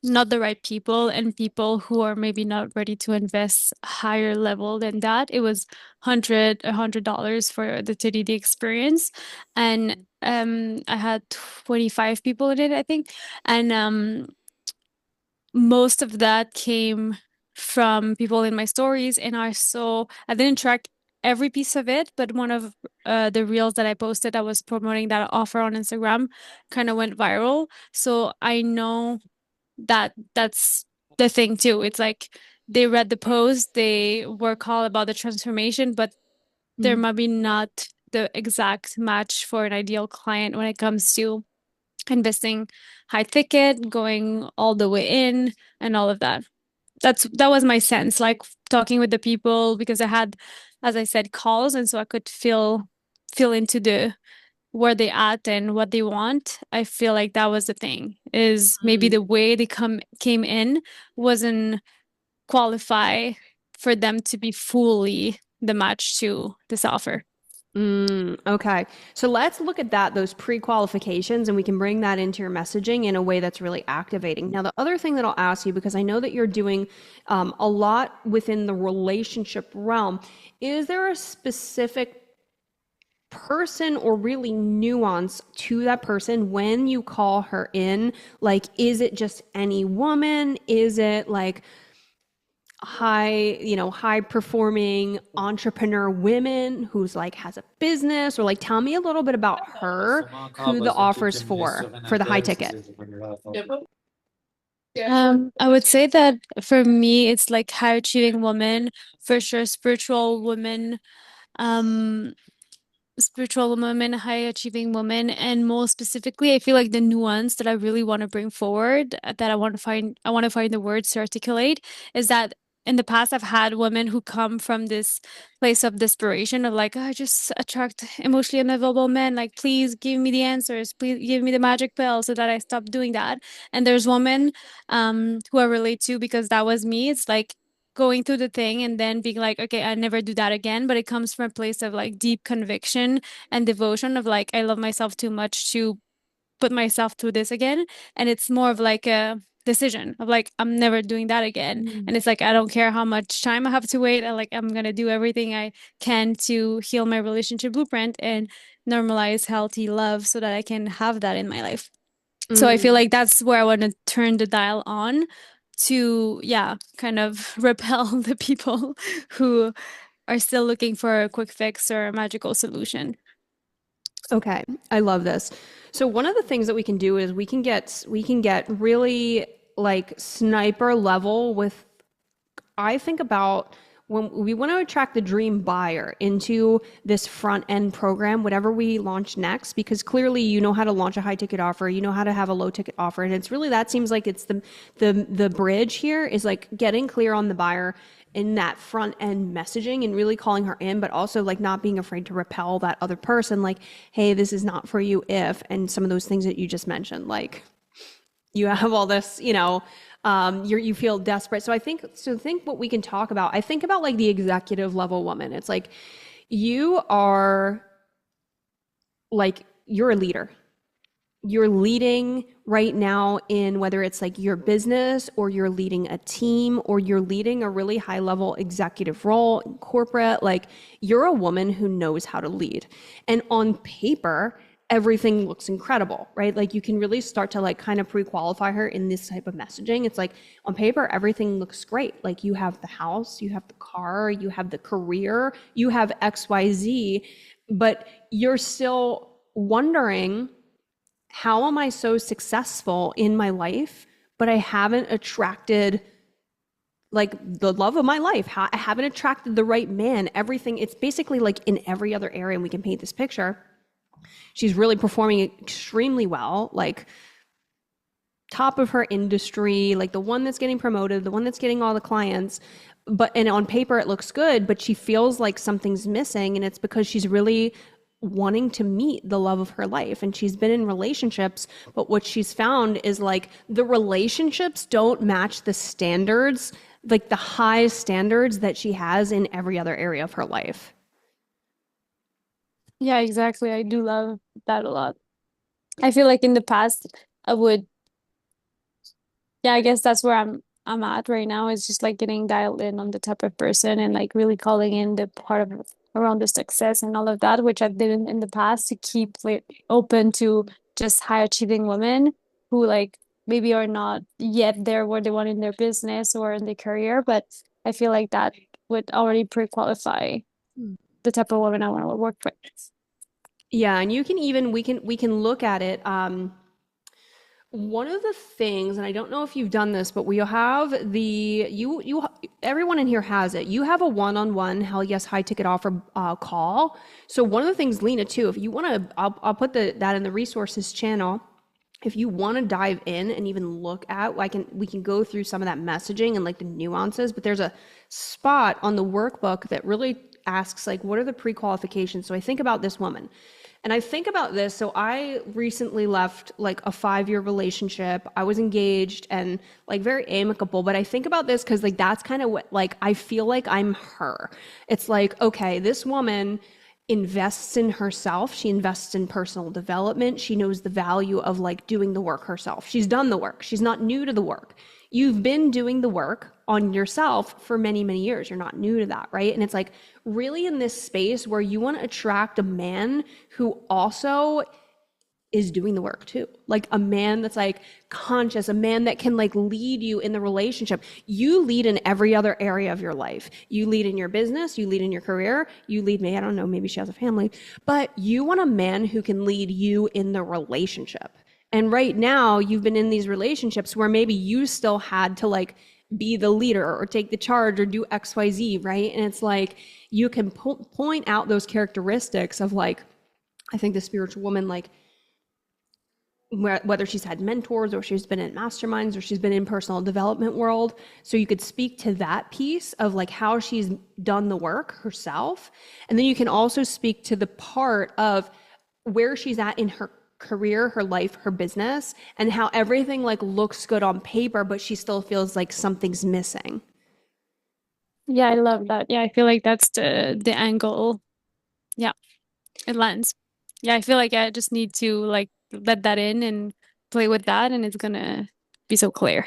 not the right people and people who are maybe not ready to invest higher level than that. It was $100 for the 30-day experience, and I had 25 people in it, I think, and most of that came from people in my stories, and I didn't track every piece of it, but one of the reels that I posted that was promoting that offer on Instagram kind of went viral. So I know that that's the thing too. It's like they read the post, they were called about the transformation, but there Mm. might be not the exact match for an ideal client when it comes to investing high ticket, going all the way in, and all of that. That was my sense, like talking with the people because I had, as I said, calls, and so I could feel into the where they at and what they want. I feel like that was the thing, is maybe Mm. the way they came in wasn't qualify for them to be fully the match to this offer. Okay. So let's look at that, those pre-qualifications, and we can bring that into your messaging in a way that's really activating. Now, the other thing that I'll ask you, because I know that you're doing a lot within the relationship realm, is there a specific person or really nuance to that person when you call her in? Like, is it just any woman? Is it like high performing entrepreneur women who's like has a business, or like tell me a little bit about her, who the offer's for the high ticket. I would say that for me, it's like high achieving woman, for sure, um, spiritual woman, high achieving woman, and more specifically, I feel like the nuance that I really want to bring forward, that I want to find the words to articulate, is that in the past I've had women who come from this place of desperation of like, "Oh, I just attract emotionally unavailable men. Like, please give me the answers. Please give me the magic pill so that I stop doing that." And there's women who I relate to because that was me. It's like going through the thing and then being like, okay, I never do that again. But it comes from a place of like deep conviction and devotion of like, I love myself too much to put myself through this again. And it's more of like a decision of like, I'm never doing that again. Mm. And it's like, I don't care how much time I have to wait. I'm going to do everything I can to heal my relationship blueprint and normalize healthy love so that I can have that in my life. So I feel Mm. like that's where I want to turn the dial on to, yeah, kind of repel the people who are still looking for a quick fix or a magical solution. Okay, I love this. So one of the things that we can do is we can get really like sniper level with, I think about when we want to attract the dream buyer into this front end program, whatever we launch next, because clearly you know how to launch a high ticket offer, you know how to have a low ticket offer. And it's really, that seems like it's the bridge here is like getting clear on the buyer in that front end messaging and really calling her in, but also like not being afraid to repel that other person, like, hey, this is not for you if, and some of those things that you just mentioned, like you have all this, you feel desperate. So think what we can talk about. I think about like the executive level woman. It's like you are like you're a leader. You're leading right now in whether it's like your business or you're leading a team or you're leading a really high level executive role in corporate. Like you're a woman who knows how to lead. And on paper, everything looks incredible, right? Like you can really start to like kind of pre-qualify her in this type of messaging. It's like on paper, everything looks great. Like you have the house, you have the car, you have the career, you have XYZ, but you're still wondering, how am I so successful in my life, but I haven't attracted like the love of my life? I haven't attracted the right man. Everything, it's basically like in every other area, and we can paint this picture. She's really performing extremely well, like top of her industry, like the one that's getting promoted, the one that's getting all the clients. But and on paper it looks good, but she feels like something's missing, and it's because she's really wanting to meet the love of her life, and she's been in relationships, but what she's found is like the relationships don't match the standards, like the high standards that she has in every other area of her life. Yeah, exactly. I do love that a lot. I feel like in the past I would, yeah, I guess that's where I'm at right now, is just like getting dialed in on the type of person and like really calling in the part of around the success and all of that, which I didn't in the past, to keep like open to just high achieving women who like maybe are not yet there where they want in their business or in their career, but I feel like that would already pre-qualify the type of woman I want to work with. Yeah, and you can even we can look at it. One of the things, and I don't know if you've done this, but we have everyone in here has it. You have a one-on-one Hell Yes high ticket offer call. So one of the things, Lena, too, if you want to, I'll put that in the resources channel. If you want to dive in and even look at, we can go through some of that messaging and like the nuances, but there's a spot on the workbook that really asks like, what are the pre-qualifications? So I think about this woman. And I think about this. So I recently left like a 5-year relationship. I was engaged and like very amicable. But I think about this because like that's kind of what like I feel like I'm her. It's like, okay, this woman invests in herself. She invests in personal development. She knows the value of like doing the work herself. She's done the work. She's not new to the work. You've been doing the work on yourself for many, many years. You're not new to that, right? And it's like really in this space where you want to attract a man who also is doing the work too. Like a man that's like conscious, a man that can like lead you in the relationship. You lead in every other area of your life. You lead in your business, you lead in your career, you lead me, I don't know, maybe she has a family, but you want a man who can lead you in the relationship. And right now you've been in these relationships where maybe you still had to like be the leader or take the charge or do XYZ, right? And it's like you can point out those characteristics of like, I think the spiritual woman, like whether she's had mentors or she's been in masterminds or she's been in personal development world. So you could speak to that piece of like how she's done the work herself. And then you can also speak to the part of where she's at in her career, her life, her business, and how everything like looks good on paper, but she still feels like something's missing. Yeah, I love that. Yeah, I feel like that's the angle. Yeah, it lands. Yeah, I feel like I just need to like let that in and play with that, and it's gonna be so clear.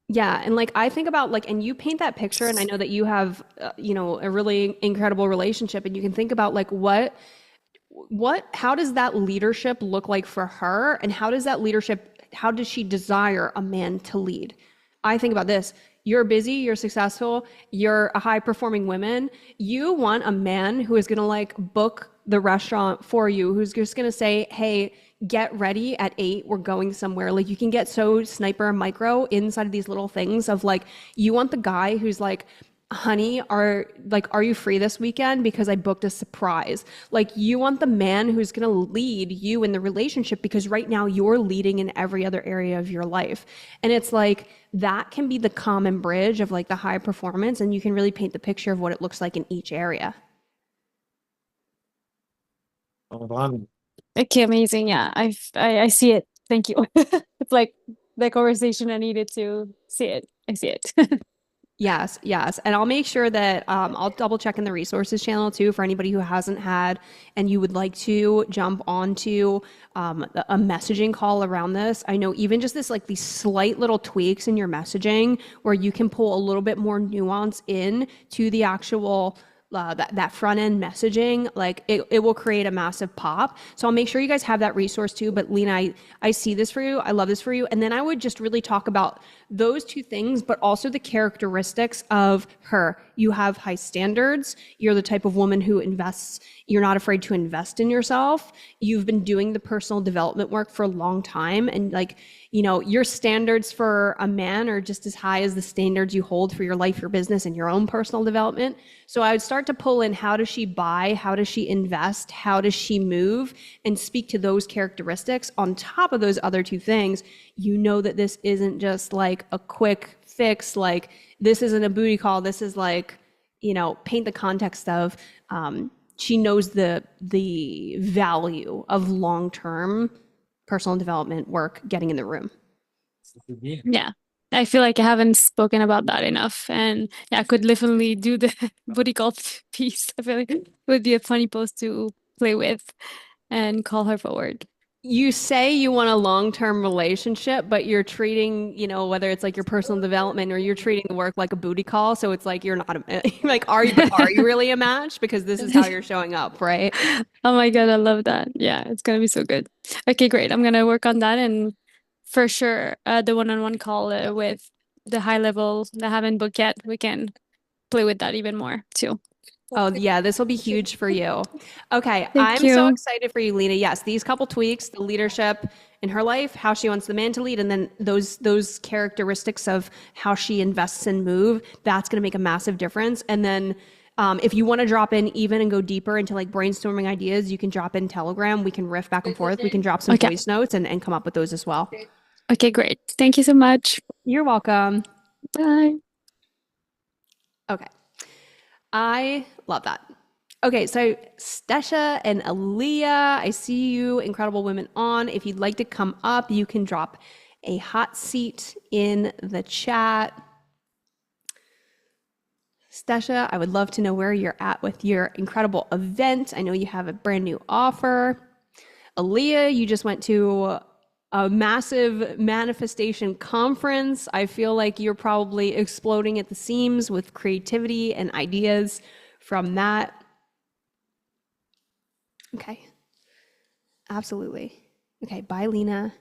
Yeah, and like I think about like, and you paint that picture, and I know that you have, a really incredible relationship, and you can think about like how does that leadership look like for her, and how does she desire a man to lead? I think about this. You're busy, you're successful, you're a high performing woman. You want a man who is going to like book the restaurant for you, who's just going to say, hey, get ready at 8, we're going somewhere. Like you can get so sniper micro inside of these little things of like, you want the guy who's like, honey, are you free this weekend because I booked a surprise? Like you want the man who's going to lead you in the relationship because right now you're leading in every other area of your life. And it's like that can be the common bridge of like the high performance, and you can really paint the picture of what it looks like in each area. Hold on. Okay, amazing. Yeah, I see it. Thank you. It's like the conversation I needed to see it. I see it. Yes, yes. And I'll make sure that I'll double check in the resources channel too for anybody who hasn't had and you would like to jump onto a messaging call around this. I know even just this, like these slight little tweaks in your messaging where you can pull a little bit more nuance in to the actual that front end messaging, like it will create a massive pop. So I'll make sure you guys have that resource too. But Lena, I see this for you. I love this for you. And then I would just really talk about those two things, but also the characteristics of her. You have high standards. You're the type of woman who invests. You're not afraid to invest in yourself. You've been doing the personal development work for a long time. And like, your standards for a man are just as high as the standards you hold for your life, your business, and your own personal development. So I would start to pull in how does she buy, how does she invest, how does she move, and speak to those characteristics on top of those other two things. You know that this isn't just like a quick fix, like this isn't a booty call. This is like, paint the context of she knows the value of long-term personal development work getting in the room. Yeah. I feel like I haven't spoken about that enough. And yeah, I could definitely do the booty call piece. I feel like it would be a funny post to play with and call her forward. You say you want a long-term relationship, but you're treating, whether it's like your personal development or you're treating the work like a booty call. So it's like you're not like, are you really a match? Because this is how you're showing up, right? Oh my God, I love that. Yeah, it's gonna be so good. Okay, great. I'm gonna work on that and for sure, the one-on-one call with the high level that I haven't booked yet, we can play with that even more too. Oh, yeah, this will be huge for you. Okay, Thank I'm so you. excited for you, Lena. Yes, these couple tweaks, the leadership in her life, how she wants the man to lead, and then those characteristics of how she invests and move, that's going to make a massive difference. And then if you want to drop in even and go deeper into like brainstorming ideas, you can drop in Telegram. We can riff back and forth. We can drop some Okay. voice notes and come up with those as well. Okay, great. Thank you so much. You're welcome. Bye. Okay. I love that. Okay, so Stesha and Aaliyah, I see you, incredible women on. If you'd like to come up, you can drop a hot seat in the chat. Stesha, I would love to know where you're at with your incredible event. I know you have a brand new offer. Aaliyah, you just went to a massive manifestation conference. I feel like you're probably exploding at the seams with creativity and ideas from that. Okay. Absolutely. Okay, bye, Lena.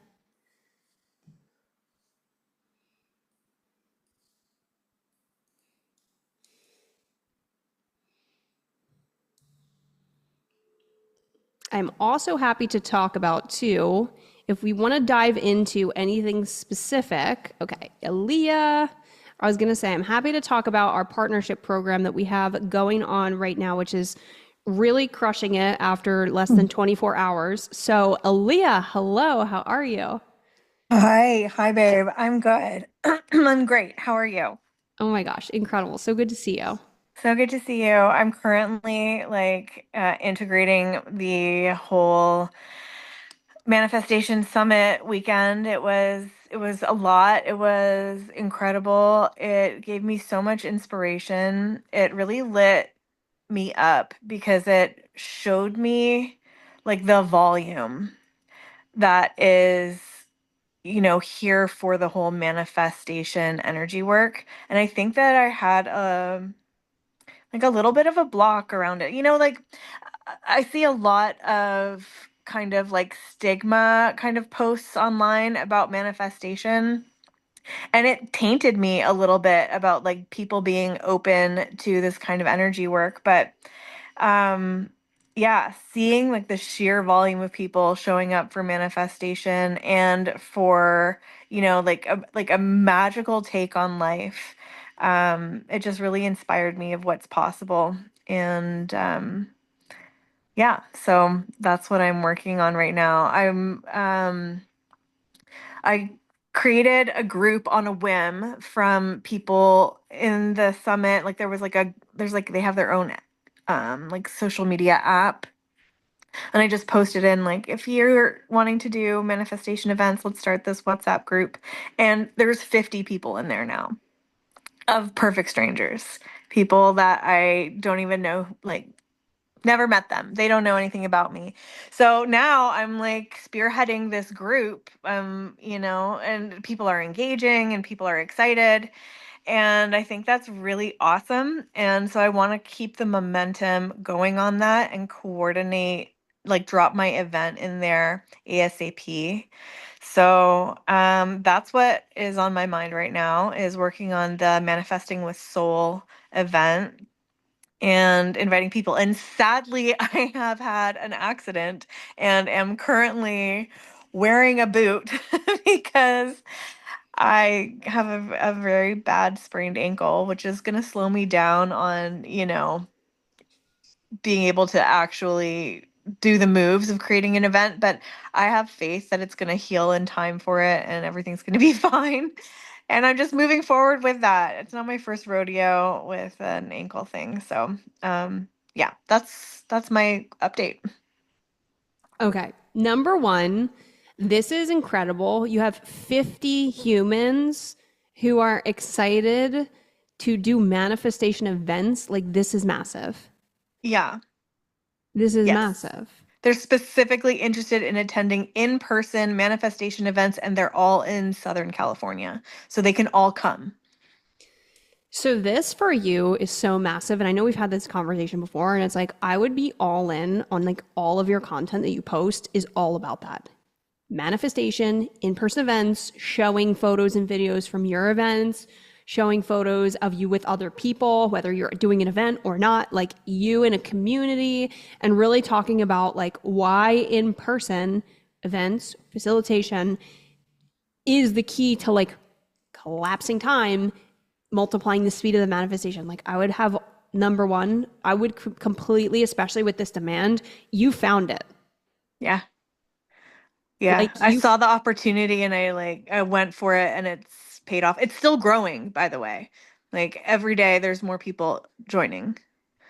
I'm also happy to talk about, too, if we want to dive into anything specific. Okay, Aaliyah, I was going to say, I'm happy to talk about our partnership program that we have going on right now, which is really crushing it after less than 24 hours. So, Aaliyah, hello, how are you? Hi, babe. I'm good. I'm great. How are you? Oh my gosh, incredible. So good to see you. So good to see you. I'm currently integrating the whole Manifestation Summit weekend. It was a lot. It was incredible. It gave me so much inspiration. It really lit me up because it showed me like the volume that is here for the whole manifestation energy work. And I think that I had like a little bit of a block around it. I see a lot of kind of like stigma kind of posts online about manifestation, and it tainted me a little bit about like people being open to this kind of energy work. But um yeah, seeing like the sheer volume of people showing up for manifestation and for like a magical take on life, it just really inspired me of what's possible. And yeah, so that's what I'm working on right now. I created a group on a whim from people in the summit. Like there's like they have their own like social media app. And I just posted in like, if you're wanting to do manifestation events, let's start this WhatsApp group. And there's 50 people in there now, of perfect strangers, people that I don't even know, like never met them. They don't know anything about me. So now I'm like spearheading this group, and people are engaging and people are excited. And I think that's really awesome. And so I want to keep the momentum going on that and coordinate, like drop my event in there ASAP. So that's what is on my mind right now, is working on the Manifesting with Soul event and inviting people. And sadly, I have had an accident and am currently wearing a boot because I have a very bad sprained ankle, which is going to slow me down on, being able to actually do the moves of creating an event. But I have faith that it's going to heal in time for it and everything's going to be fine. And I'm just moving forward with that. It's not my first rodeo with an ankle thing. So, yeah, that's my update. Okay. Number one, this is incredible. You have 50 humans who are excited to do manifestation events. Like, this is massive. Yeah. This is Yes. massive. They're specifically interested in attending in-person manifestation events, and they're all in Southern California. So they can all come. So this for you is so massive. And I know we've had this conversation before, and it's like, I would be all in on like all of your content that you post is all about that. Manifestation, in-person events, showing photos and videos from your events, showing photos of you with other people, whether you're doing an event or not, like you in a community, and really talking about like why in-person events, facilitation is the key to like collapsing time, multiplying the speed of the manifestation. Like I would have number one, I would completely, especially with this demand, you found it. Yeah. Yeah. Like I you saw the opportunity and I went for it, and it's paid off. It's still growing, by the way. Like every day there's more people joining.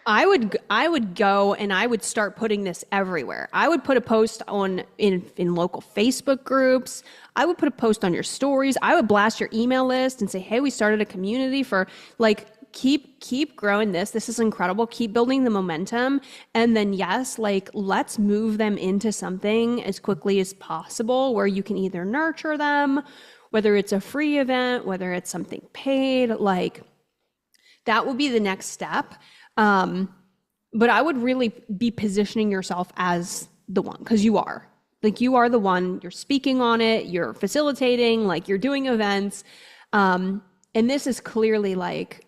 I would go and I would start putting this everywhere. I would put a post on in local Facebook groups. I would put a post on your stories. I would blast your email list and say, "Hey, we started a community for like keep growing this. This is incredible. Keep building the momentum." And then yes, like let's move them into something as quickly as possible where you can either nurture them, whether it's a free event, whether it's something paid, like that would be the next step. But I would really be positioning yourself as the one, because you are. Like you are the one, you're speaking on it, you're facilitating, like you're doing events. And this is clearly like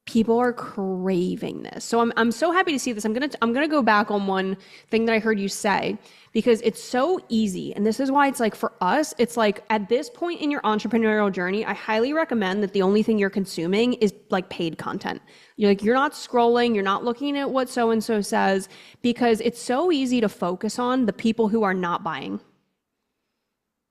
people are craving this. So I'm so happy to see this. I'm gonna go back on one thing that I heard you say, because it's so easy. And this is why it's like for us, it's like at this point in your entrepreneurial journey, I highly recommend that the only thing you're consuming is like paid content. You're not scrolling, you're not looking at what so and so says, because it's so easy to focus on the people who are not buying.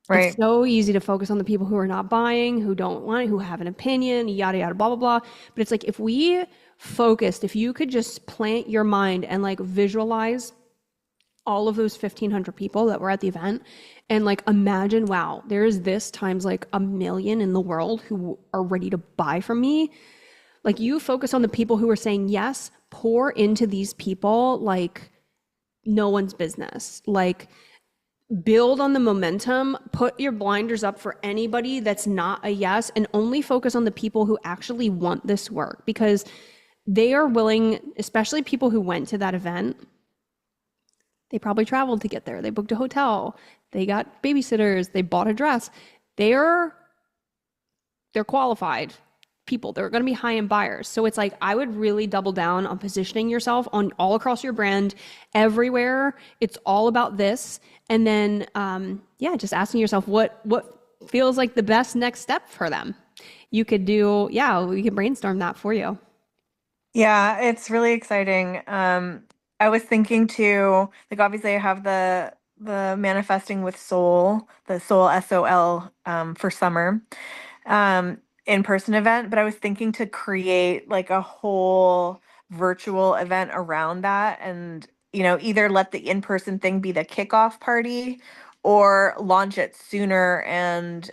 Right. It's so easy to focus on the people who are not buying, who don't want it, who have an opinion, yada, yada, blah, blah, blah. But it's like, if we focused, if you could just plant your mind and like visualize all of those 1,500 people that were at the event and like imagine, wow, there's this times like 1 million in the world who are ready to buy from me. Like you focus on the people who are saying yes, pour into these people like no one's business. Like build on the momentum, put your blinders up for anybody that's not a yes, and only focus on the people who actually want this work, because they are willing, especially people who went to that event. They probably traveled to get there. They booked a hotel. They got babysitters. They bought a dress. They're qualified people. They're going to be high-end buyers. So it's like, I would really double down on positioning yourself on all across your brand, everywhere. It's all about this. And then, just asking yourself what feels like the best next step for them. You could do, we can brainstorm that for you. Yeah, it's really exciting. I was thinking too, like obviously I have the manifesting with soul, the soul SOL for summer in-person event, but I was thinking to create like a whole virtual event around that, and either let the in-person thing be the kickoff party or launch it sooner, and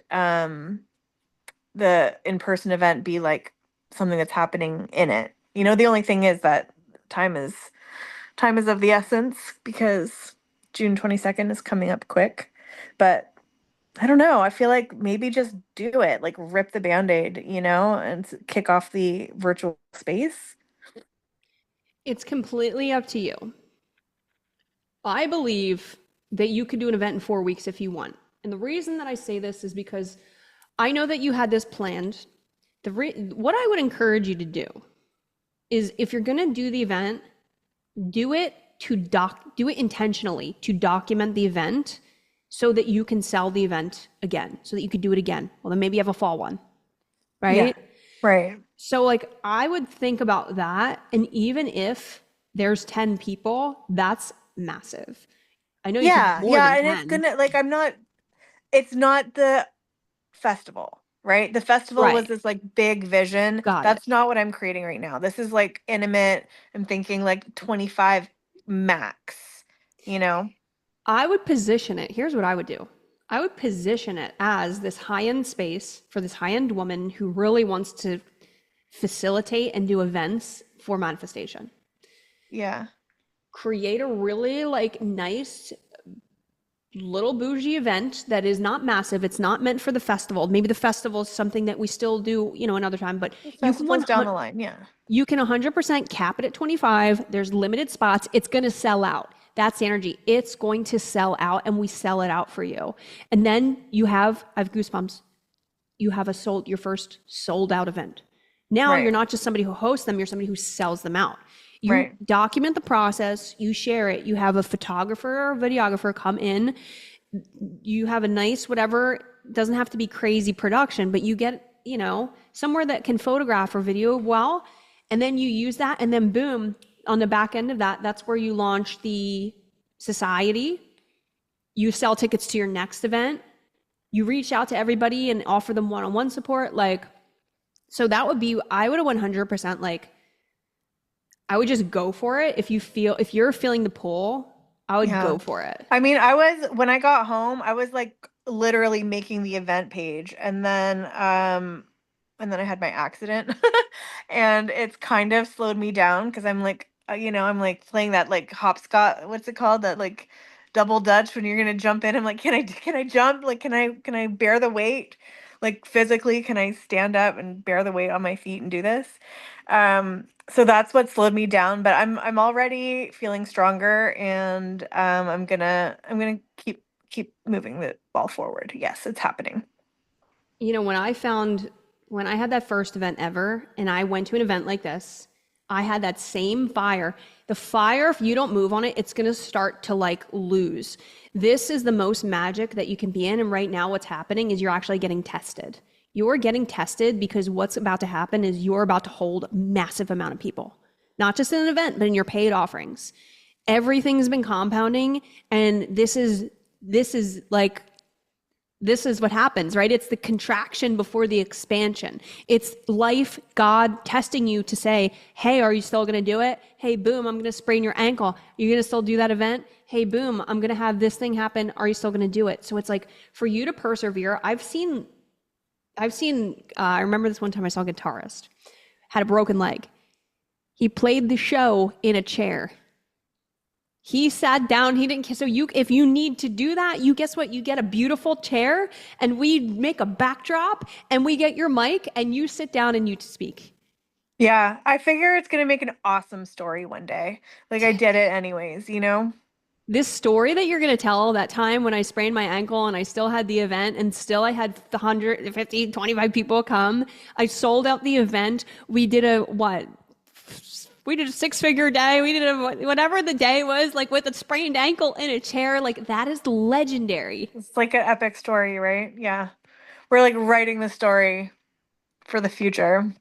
the in-person event be like something that's happening in it. The only thing is that time is of the essence, because June 22nd is coming up quick. But I don't know. I feel like maybe just do it, like rip the Band-Aid, and kick off the virtual space. It's completely up to you. I believe that you could do an event in 4 weeks if you want. And the reason that I say this is because I know that you had this planned. What I would encourage you to do is, if you're going to do the event, do it intentionally to document the event so that you can sell the event again, so that you could do it again. Well, then maybe you have a fall one, right? Yeah, right. So like I would think about that. And even if there's 10 people, that's massive. I know you can do more than and 10. it's gonna it's not the festival, right? The festival was Right. this like big vision. Got it. That's not what I'm creating right now. This is like intimate. I'm thinking like 25 max, I would position it. Here's what I would do. I would position it as this high-end space for this high-end woman who really wants to facilitate and do events for manifestation. Yeah. create a really like nice little bougie event that is not massive. It's not meant for the festival. Maybe the festival is something that we still do, another time, but you can Festivals down the line, yeah. you can 100% cap it at 25. There's limited spots. It's going to sell out. That's the energy. It's going to sell out, and we sell it out for you. And then I have goosebumps. You have your first sold out event. Now Right. you're not just somebody who hosts them, you're somebody who sells them out. You Right. document the process, you share it, you have a photographer or videographer come in, you have a nice whatever, doesn't have to be crazy production, but you get, somewhere that can photograph or video well, and then you use that, and then boom, on the back end of that, that's where you launch the society. You sell tickets to your next event. You reach out to everybody and offer them one-on-one support. So that would be, I would have 100% I would just go for it. If you're feeling the pull, I would Yeah. go for it. I mean, when I got home, I was like literally making the event page, and then I had my accident. And it's kind of slowed me down because I'm like, I'm like playing that like hopscotch, what's it called? That like double dutch when you're gonna jump in. I'm like, can I jump? Like, can I bear the weight? Like physically, can I stand up and bear the weight on my feet and do this? So that's what slowed me down, but I'm already feeling stronger, and I'm gonna keep moving the ball forward. Yes, it's happening. When I had that first event ever and I went to an event like this, I had that same fire. The fire, if you don't move on it, it's going to start to lose. This is the most magic that you can be in. And right now what's happening is you're actually getting tested. You're getting tested because what's about to happen is you're about to hold a massive amount of people, not just in an event, but in your paid offerings. Everything's been compounding, and this is what happens, right? It's the contraction before the expansion. It's life, God testing you to say, hey, are you still going to do it? Hey, boom, I'm going to sprain your ankle. You're going to still do that event? Hey, boom, I'm going to have this thing happen. Are you still going to do it? So it's like for you to persevere. I remember this one time I saw a guitarist, had a broken leg. He played the show in a chair. He sat down, he didn't, so if you need to do that, guess what? You get a beautiful chair, and we make a backdrop, and we get your mic, and you sit down and you speak. Yeah, I figure it's gonna make an awesome story one day. Like I did it anyways, This story that you're going to tell, that time when I sprained my ankle and I still had the event and still I had 150, 25 people come. I sold out the event. We did a six-figure day. We did whatever the day was, with a sprained ankle in a chair. That is legendary. It's like an epic story, right? Yeah. We're like writing the story for the future.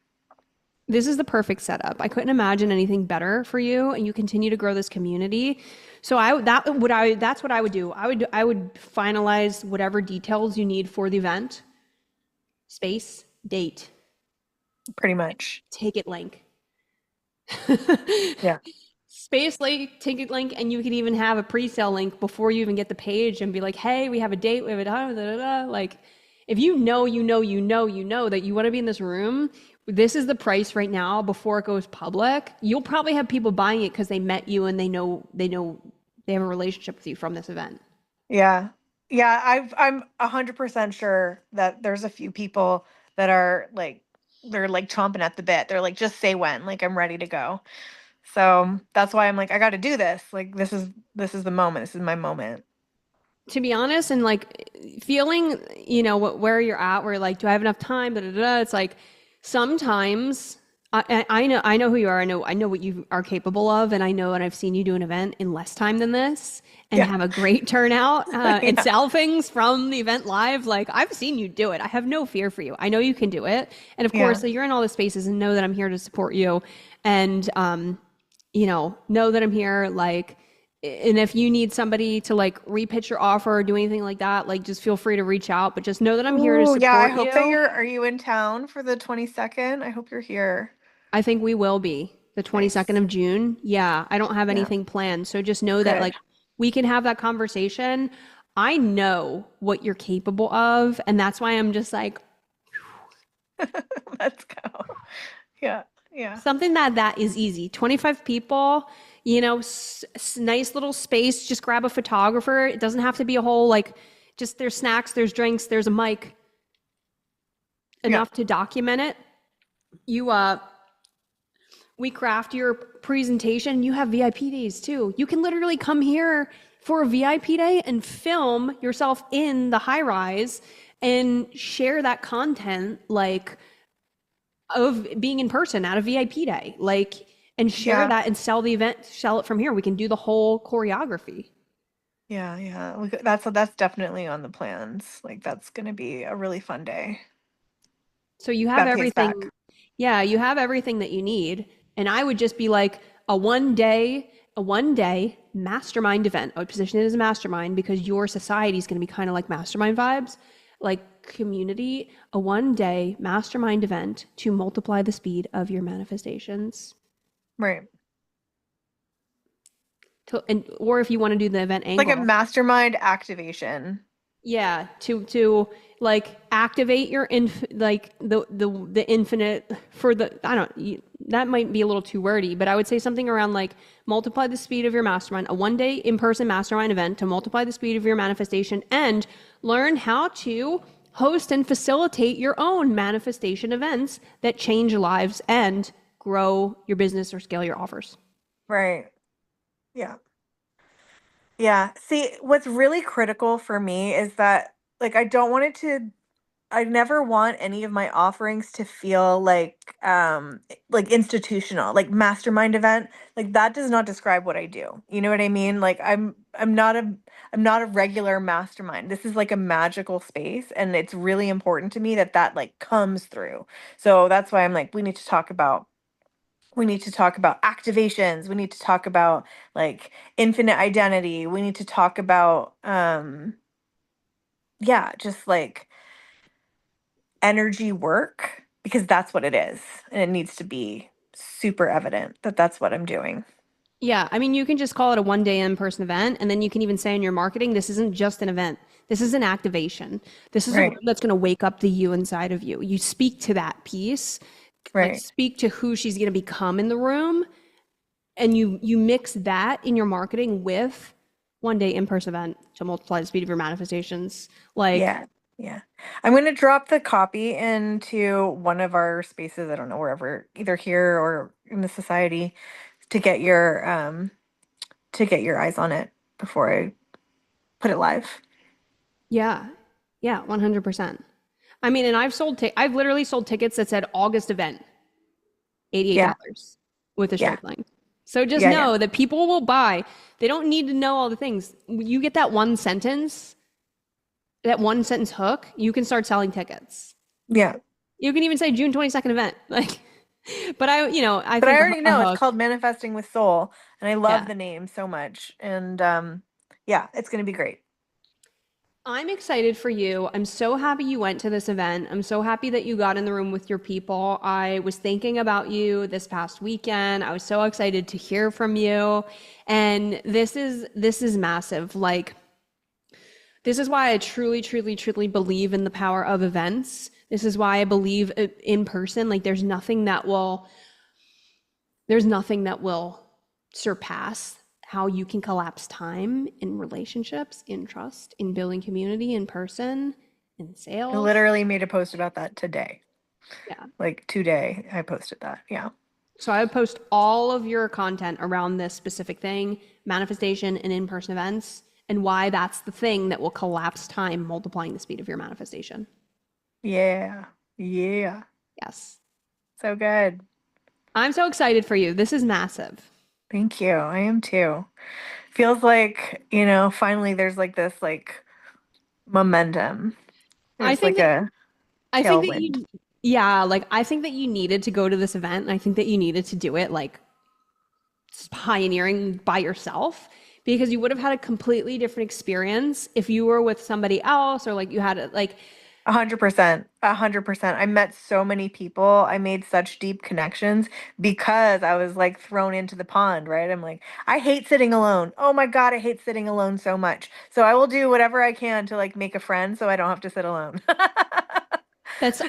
This is the perfect setup. I couldn't imagine anything better for you, and you continue to grow this community. So that's what I would do. I would finalize whatever details you need for the event. Space, date, Pretty much. ticket link. Yeah. Space link, ticket link, and you could even have a pre-sale link before you even get the page and be like, hey, we have a date, we have a time, da, da, da. If you know that you want to be in this room, this is the price right now before it goes public. You'll probably have people buying it because they met you and they have a relationship with you from this event. Yeah. Yeah, I'm 100% sure that there's a few people that are they're chomping at the bit. They're like, just say when, I'm ready to go. So that's why I'm like, I got to do this. This is the moment. This is my moment. To be honest, and feeling, where you're at, where do I have enough time? Da, da, da. It's sometimes I know who you are. I know what you are capable of, and I've seen you do an event in less time than this and have a great turnout and sell things from the event live. I've seen you do it. I have no fear for you. I know you can do it, and of course, you're in all the spaces, and know that I'm here to support you, and know that I'm here. And if you need somebody to repitch your offer or do anything like that, just feel free to reach out. But just know that I'm here to support you. Yeah, I hope that are you in town for the 22nd? I hope you're here. I think we will be the 22nd of June. Yeah, I don't have anything planned. So just know that we can have that conversation. I know what you're capable of. And that's why I'm just let's go. Yeah. Yeah. Something that is easy. 25 people, you know, nice little space. Just grab a photographer. It doesn't have to be a whole, like, just there's snacks, there's drinks, there's a mic, enough to document it. We craft your presentation. You have VIP days too. You can literally come here for a VIP day and film yourself in the high rise and share that content, like, of being in person at a VIP day, like, and share that and sell the event, sell it from here. We can do the whole choreography. Yeah. That's definitely on the plans. Like that's gonna be a really fun day. So you have That pays back. everything. Yeah, you have everything that you need. And I would just be like a one day mastermind event. I would position it as a mastermind because your society is going to be kind of like mastermind vibes, like community, a one day mastermind event to multiply the speed of your manifestations. Right. Or if you want to do the event angle. Like a mastermind activation. Yeah, to like activate your the infinite for the that might be a little too wordy, but I would say something around like multiply the speed of your mastermind, a one day in-person mastermind event to multiply the speed of your manifestation and learn how to host and facilitate your own manifestation events that change lives and grow your business or scale your offers. Right. Yeah. Yeah. See, what's really critical for me is that like I never want any of my offerings to feel like institutional, like mastermind event. Like that does not describe what I do. You know what I mean? Like I'm not a regular mastermind. This is like a magical space and it's really important to me that that like comes through. So that's why I'm like we need to talk about activations. We need to talk about like infinite identity. We need to talk about yeah, just like energy work because that's what it is. And it needs to be super evident that that's what I'm doing. Yeah, I mean, you can just call it a one day in person event, and then you can even say in your marketing, this isn't just an event. This is an activation. This is a Right. room that's going to wake up the you inside of you. You speak to that piece, like Right. speak to who she's going to become in the room, and you mix that in your marketing with one day in person event to multiply the speed of your manifestations. Like, Yeah. Yeah. I'm going to drop the copy into one of our spaces. I don't know, wherever, either here or in the society to get your eyes on it before I put it live. yeah, 100%. I mean, and I've literally sold tickets that said August event, Yeah. $88 with a Yeah. strike length. So just Yeah. know that people will buy. They don't need to know all the things. You get that one sentence hook, you can start selling tickets. Yeah. You can even say June 22nd event. Like, but I But I think already a know it's hook. called Manifesting with Soul, and I love Yeah. the name so much. And yeah, it's going to be great. I'm excited for you. I'm so happy you went to this event. I'm so happy that you got in the room with your people. I was thinking about you this past weekend. I was so excited to hear from you. And this is massive. Like, this is why I truly, truly, truly believe in the power of events. This is why I believe in person. Like, there's nothing that will surpass how you can collapse time in relationships, in trust, in building community, in person, in I sales. literally made a post about that today. Yeah. Like today, I posted that. Yeah. So I would post all of your content around this specific thing, manifestation and in-person events, and why that's the thing that will collapse time, multiplying the speed of your manifestation. Yeah. Yeah. Yes. So good. I'm so excited for you. This is massive. Thank you. I am too. Feels like, finally there's like this like momentum. I There's think like that a I think that tailwind. I think that you needed to go to this event, and I think that you needed to do it like pioneering by yourself because you would have had a completely different experience if you were with somebody else or like you had it like 100%. 100%. I met so many people. I made such deep connections because I was like thrown into the pond, right? I'm like, I hate sitting alone. Oh my God, I hate sitting alone so much. So I will do whatever I can to like make a friend so I don't have to sit alone. that's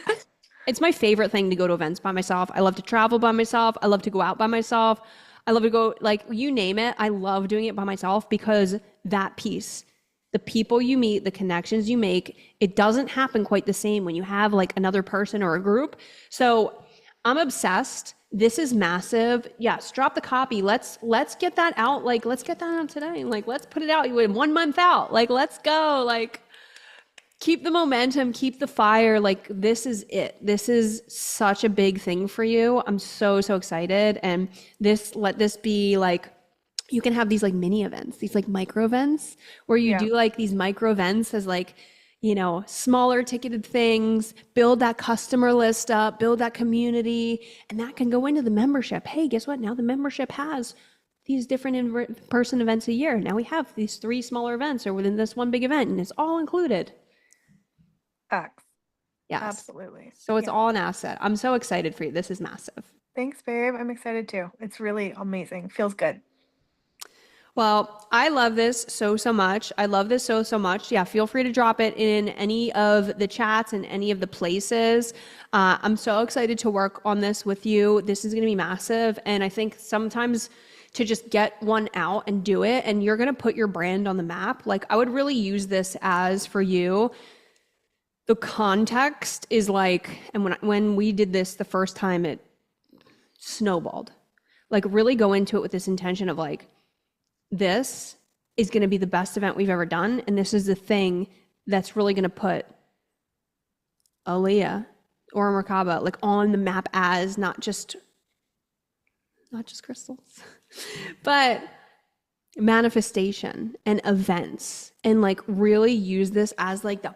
It's my favorite thing to go to events by myself. I love to travel by myself. I love to go out by myself. I love to go, like, you name it. I love doing it by myself because that piece, the people you meet, the connections you make, it doesn't happen quite the same when you have like another person or a group. So I'm obsessed. This is massive. Yes, drop the copy. Let's get that out. Like, let's get that out today. Like, let's put it out. You in 1 month out. Like, let's go. Like, keep the momentum, keep the fire. Like, this is it. This is such a big thing for you. I'm so, so excited. And let this be like, you can have these like mini events, these like micro events where you do like these micro events as like, smaller ticketed things, build that customer list up, build that community, and that can go into the membership. Hey, guess what? Now the membership has these different in-person events a year. Now we have these 3 smaller events or within this one big event, and it's all included. Facts. Yes. Absolutely. So it's all an asset. I'm so excited for you. This is massive. Thanks, babe. I'm excited too. It's really amazing. Feels good. Well, I love this so, so much. I love this so, so much. Yeah, feel free to drop it in any of the chats and any of the places. I'm so excited to work on this with you. This is going to be massive. And I think sometimes to just get one out and do it, and you're going to put your brand on the map. Like, I would really use this as for you. The context is like, and when we did this the first time, it snowballed. Like, really go into it with this intention of like, this is going to be the best event we've ever done. And this is the thing that's really going to put Aaliyah or Merkaba like on the map as not just crystals, but manifestation and events, and like really use this as like the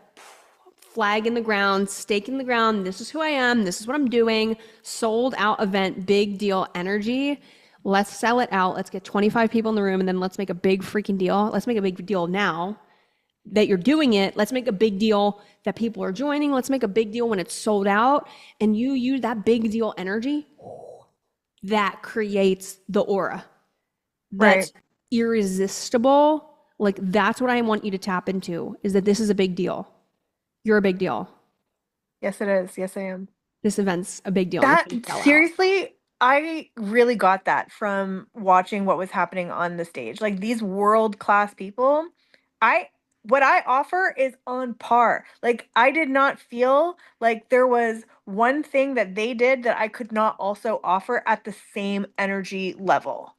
flag in the ground, stake in the ground. This is who I am. This is what I'm doing. Sold out event, big deal energy. Let's sell it out. Let's get 25 people in the room, and then let's make a big freaking deal. Let's make a big deal now that you're doing it. Let's make a big deal that people are joining. Let's make a big deal when it's sold out. And you use that big deal energy that creates the aura. That's irresistible. Like, that's what I want you to tap into, is that this is a big deal. You're a big deal. Yes, it is. Yes, I am. This event's a big deal. That seriously, I really got that from watching what was happening on the stage. Like, these world-class people, what I offer is on par. Like, I did not feel like there was one thing that they did that I could not also offer at the same energy level.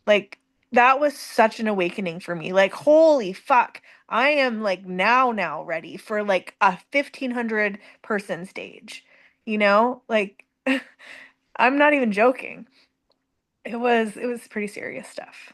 Like, that was such an awakening for me. Like, holy fuck. I am like now ready for like a 1,500 person stage. Like I'm not even joking. It was pretty serious stuff.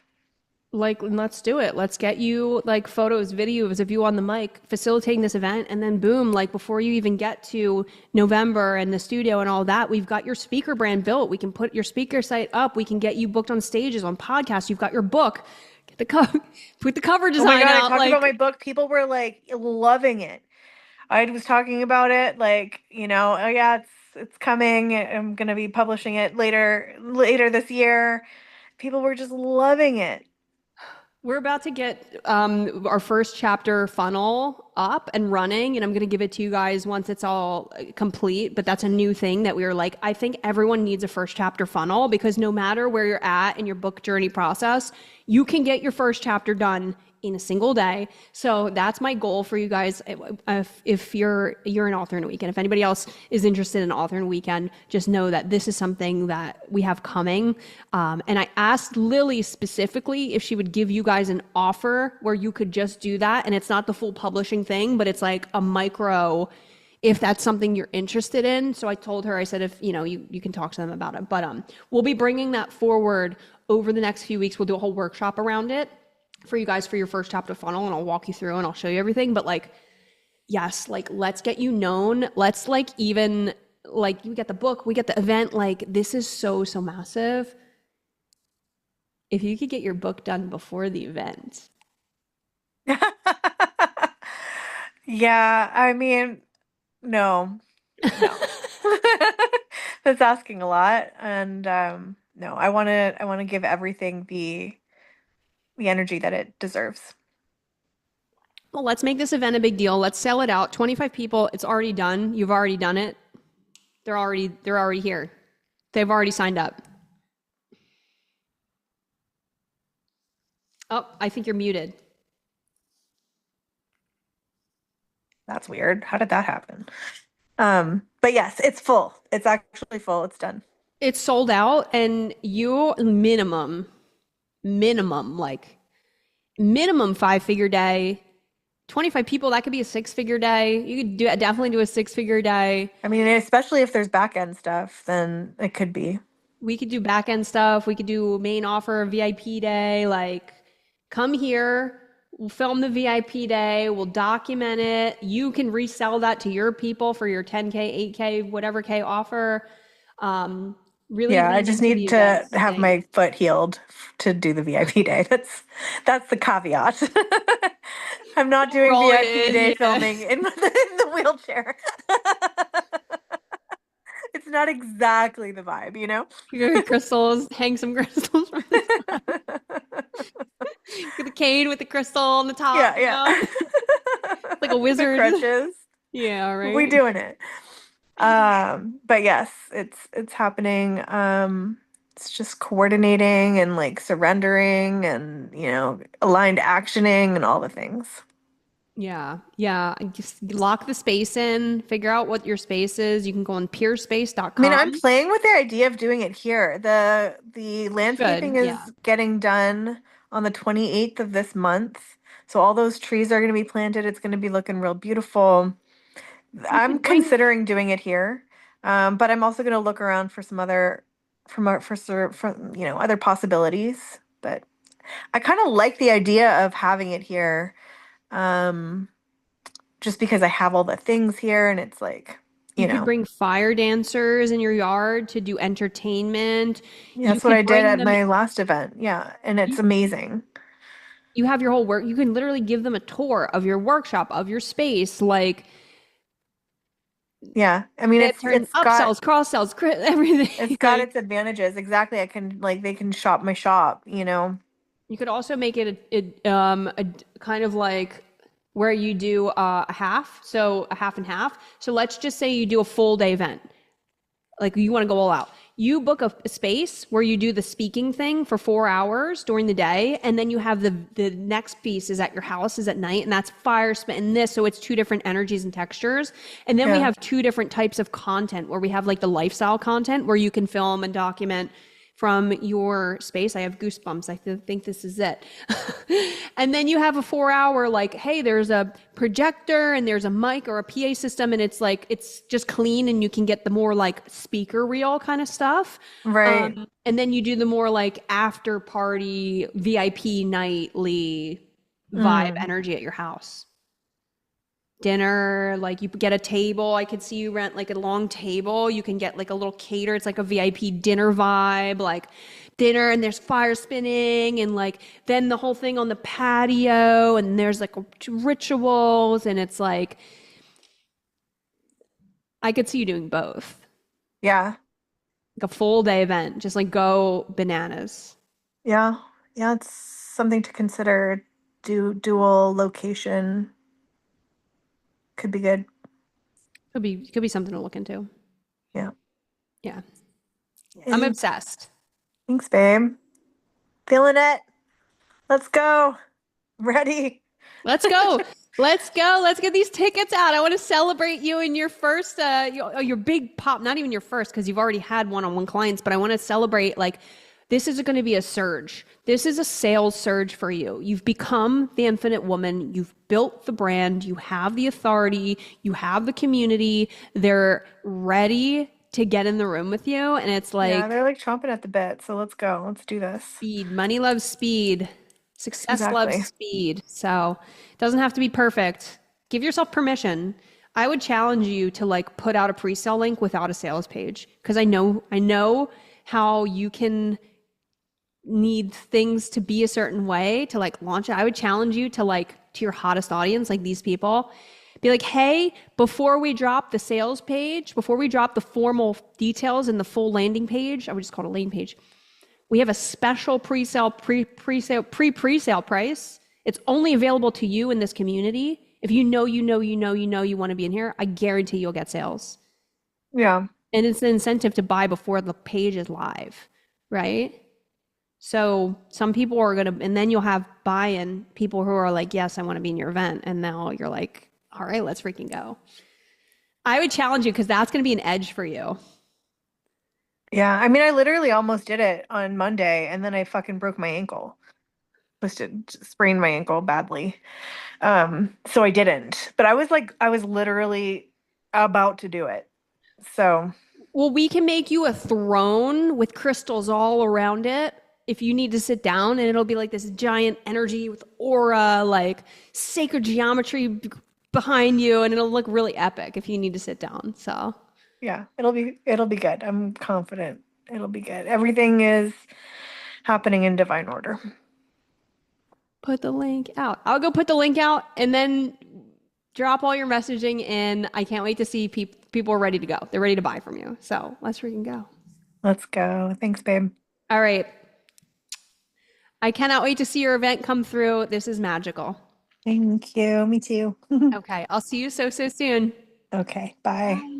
Like, let's do it. Let's get you like photos, videos of you on the mic facilitating this event. And then boom, like before you even get to November and the studio and all that, we've got your speaker brand built. We can put your speaker site up. We can get you booked on stages, on podcasts. You've got your book. Put the cover design oh my God, out. I talked about my book. People were like loving it. I was talking about it like, oh yeah, it's coming. I'm gonna be publishing it later this year. People were just loving it. We're about to get our first chapter funnel up and running, and I'm going to give it to you guys once it's all complete. But that's a new thing that we were like, I think everyone needs a first chapter funnel, because no matter where you're at in your book journey process, you can get your first chapter done in a single day. So that's my goal for you guys. If you're an author in a weekend, if anybody else is interested in author in a weekend, just know that this is something that we have coming. And I asked Lily specifically if she would give you guys an offer where you could just do that. And it's not the full publishing thing, but it's like a micro, if that's something you're interested in. So I told her, I said, if you can talk to them about it, but we'll be bringing that forward over the next few weeks. We'll do a whole workshop around it for you guys for your first chapter funnel, and I'll walk you through and I'll show you everything. But like, yes, like let's get you known. Let's like, even like, you get the book, we get the event. Like, this is so, so massive. If you could get your book done before the event. Yeah, I mean, no. That's asking a lot. And no, I want to give everything the energy that it deserves. Well, let's make this event a big deal. Let's sell it out. 25 people. It's already done. You've already done it. They're already here. They've already signed up. Oh, I think you're muted. That's weird. How did that happen? But yes, it's full. It's actually full. It's done. It's sold out, and you like minimum 5-figure day. 25 people, that could be a 6-figure day. You could definitely do a 6-figure day. I mean, especially if there's back end stuff, then it could be. We could do back end stuff. We could do main offer, VIP day. Like, come here. We'll film the VIP day. We'll document it. You can resell that to your people for your 10K, 8K, whatever K offer. Really, Yeah, I lean just into need the to events have thing. my foot healed to do the VIP day. That's the caveat. I'm not doing Roll it VIP in, day yeah. filming in the wheelchair. It's not exactly the vibe, you know? You get crystals, hang some crystals from the top. Get the cane with the crystal on the top. Yeah, you yeah. know? Like a wizard. The crutches. Yeah, right. We doing it. But yes, it's happening. It's just coordinating and like surrendering and, you know, aligned actioning and all the things. Yeah, yeah. Just lock the space in, figure out what your space is. You can go on peerspace.com. I mean, I'm playing with the idea of doing it here. The landscaping is yeah. getting done on the 28th of this month. So all those trees are going to be planted. It's going to be looking real beautiful. I'm could bring- considering doing it here. But I'm also going to look around for some other from you know, other possibilities. But I kind of like the idea of having it here. Just because I have all the things here and it's like, you You could know. bring fire dancers in your yard to do entertainment. Yeah, You that's what could I did bring at them. my last event. Yeah, and it's You- amazing. You have your whole work. You can literally give them a tour of your workshop, of your space. Like, Yeah, I mean, it turns upsells, cross sells, everything. it's got Like, its advantages. Exactly. I can like they can shop my shop, you know. you could also make it a kind of like where you do a half, so a half and half. So let's just say you do a full day event. Like you want to go all out. You book a space where you do the speaking thing for 4 hours during the day, and then you have the next piece is at your house is at night, and that's fire spit and this. So it's 2 different energies and textures. And then we Yeah. have 2 different types of content where we have like the lifestyle content where you can film and document from your space. I have goosebumps. I think this is it. And then you have a 4-hour, like, hey, there's a projector and there's a mic or a PA system, and it's like, it's just clean and you can get the more like speaker reel kind of stuff. Right. And then you do the more like after party VIP nightly vibe energy at your house. Dinner, like you get a table. I could see you rent like a long table. You can get like a little cater. It's like a VIP dinner vibe, like dinner, and there's fire spinning, and like then the whole thing on the patio, and there's like rituals, and it's like I could see you doing both. Yeah. Like a full day event, just like go bananas. Yeah. Yeah, it's something to consider. Dual location could be good. Could be something to look into. Yeah. Yeah. I'm And- obsessed. Thanks, babe. Feeling it. Let's go. Ready. Let's go. Let's go. Let's get these tickets out. I want to celebrate you in your first, your big pop, not even your first, because you've already had one-on-one clients, but I want to celebrate, like, this is going to be a surge. This is a sales surge for you. You've become the infinite woman. You've built the brand. You have the authority. You have the community. They're ready to get in the room with you. And it's like, Yeah, they're like chomping at the bit. So let's go. Let's do this. speed. Money loves speed. Success Exactly. loves speed. So it doesn't have to be perfect. Give yourself permission. I would challenge you to like put out a pre-sale link without a sales page, because I know how you can need things to be a certain way to like launch it. I would challenge you to like to your hottest audience, like these people, be like, hey, before we drop the sales page, before we drop the formal details and the full landing page, I would just call it a landing page, we have a special pre-sale price. It's only available to you in this community. If you want to be in here, I guarantee you'll get sales. Yeah. And it's an incentive to buy before the page is live, right? So some people are going to, and then you'll have buy-in people who are like, yes, I want to be in your event. And now you're like, all right, let's freaking go. I would challenge you because that's going to be an edge for you. Yeah, I mean, I literally almost did it on Monday, and then I fucking broke my ankle. Sprained my ankle badly. So I didn't. But I was literally about to do it. So Well, we can make you a throne with crystals all around it if you need to sit down, and it'll be like this giant energy with aura, like sacred geometry behind you, and it'll look really epic if you need to sit down. So yeah, it'll be good. I'm confident it'll be good. Everything is happening in divine order. put the link out. I'll go put the link out and then drop all your messaging in. I can't wait to see people are ready to go. They're ready to buy from you. So let's freaking go. Let's go. Thanks, babe. All right. I cannot wait to see your event come through. This is magical. Thank you. Me too. Okay. I'll see you so soon. Okay. Bye. Bye.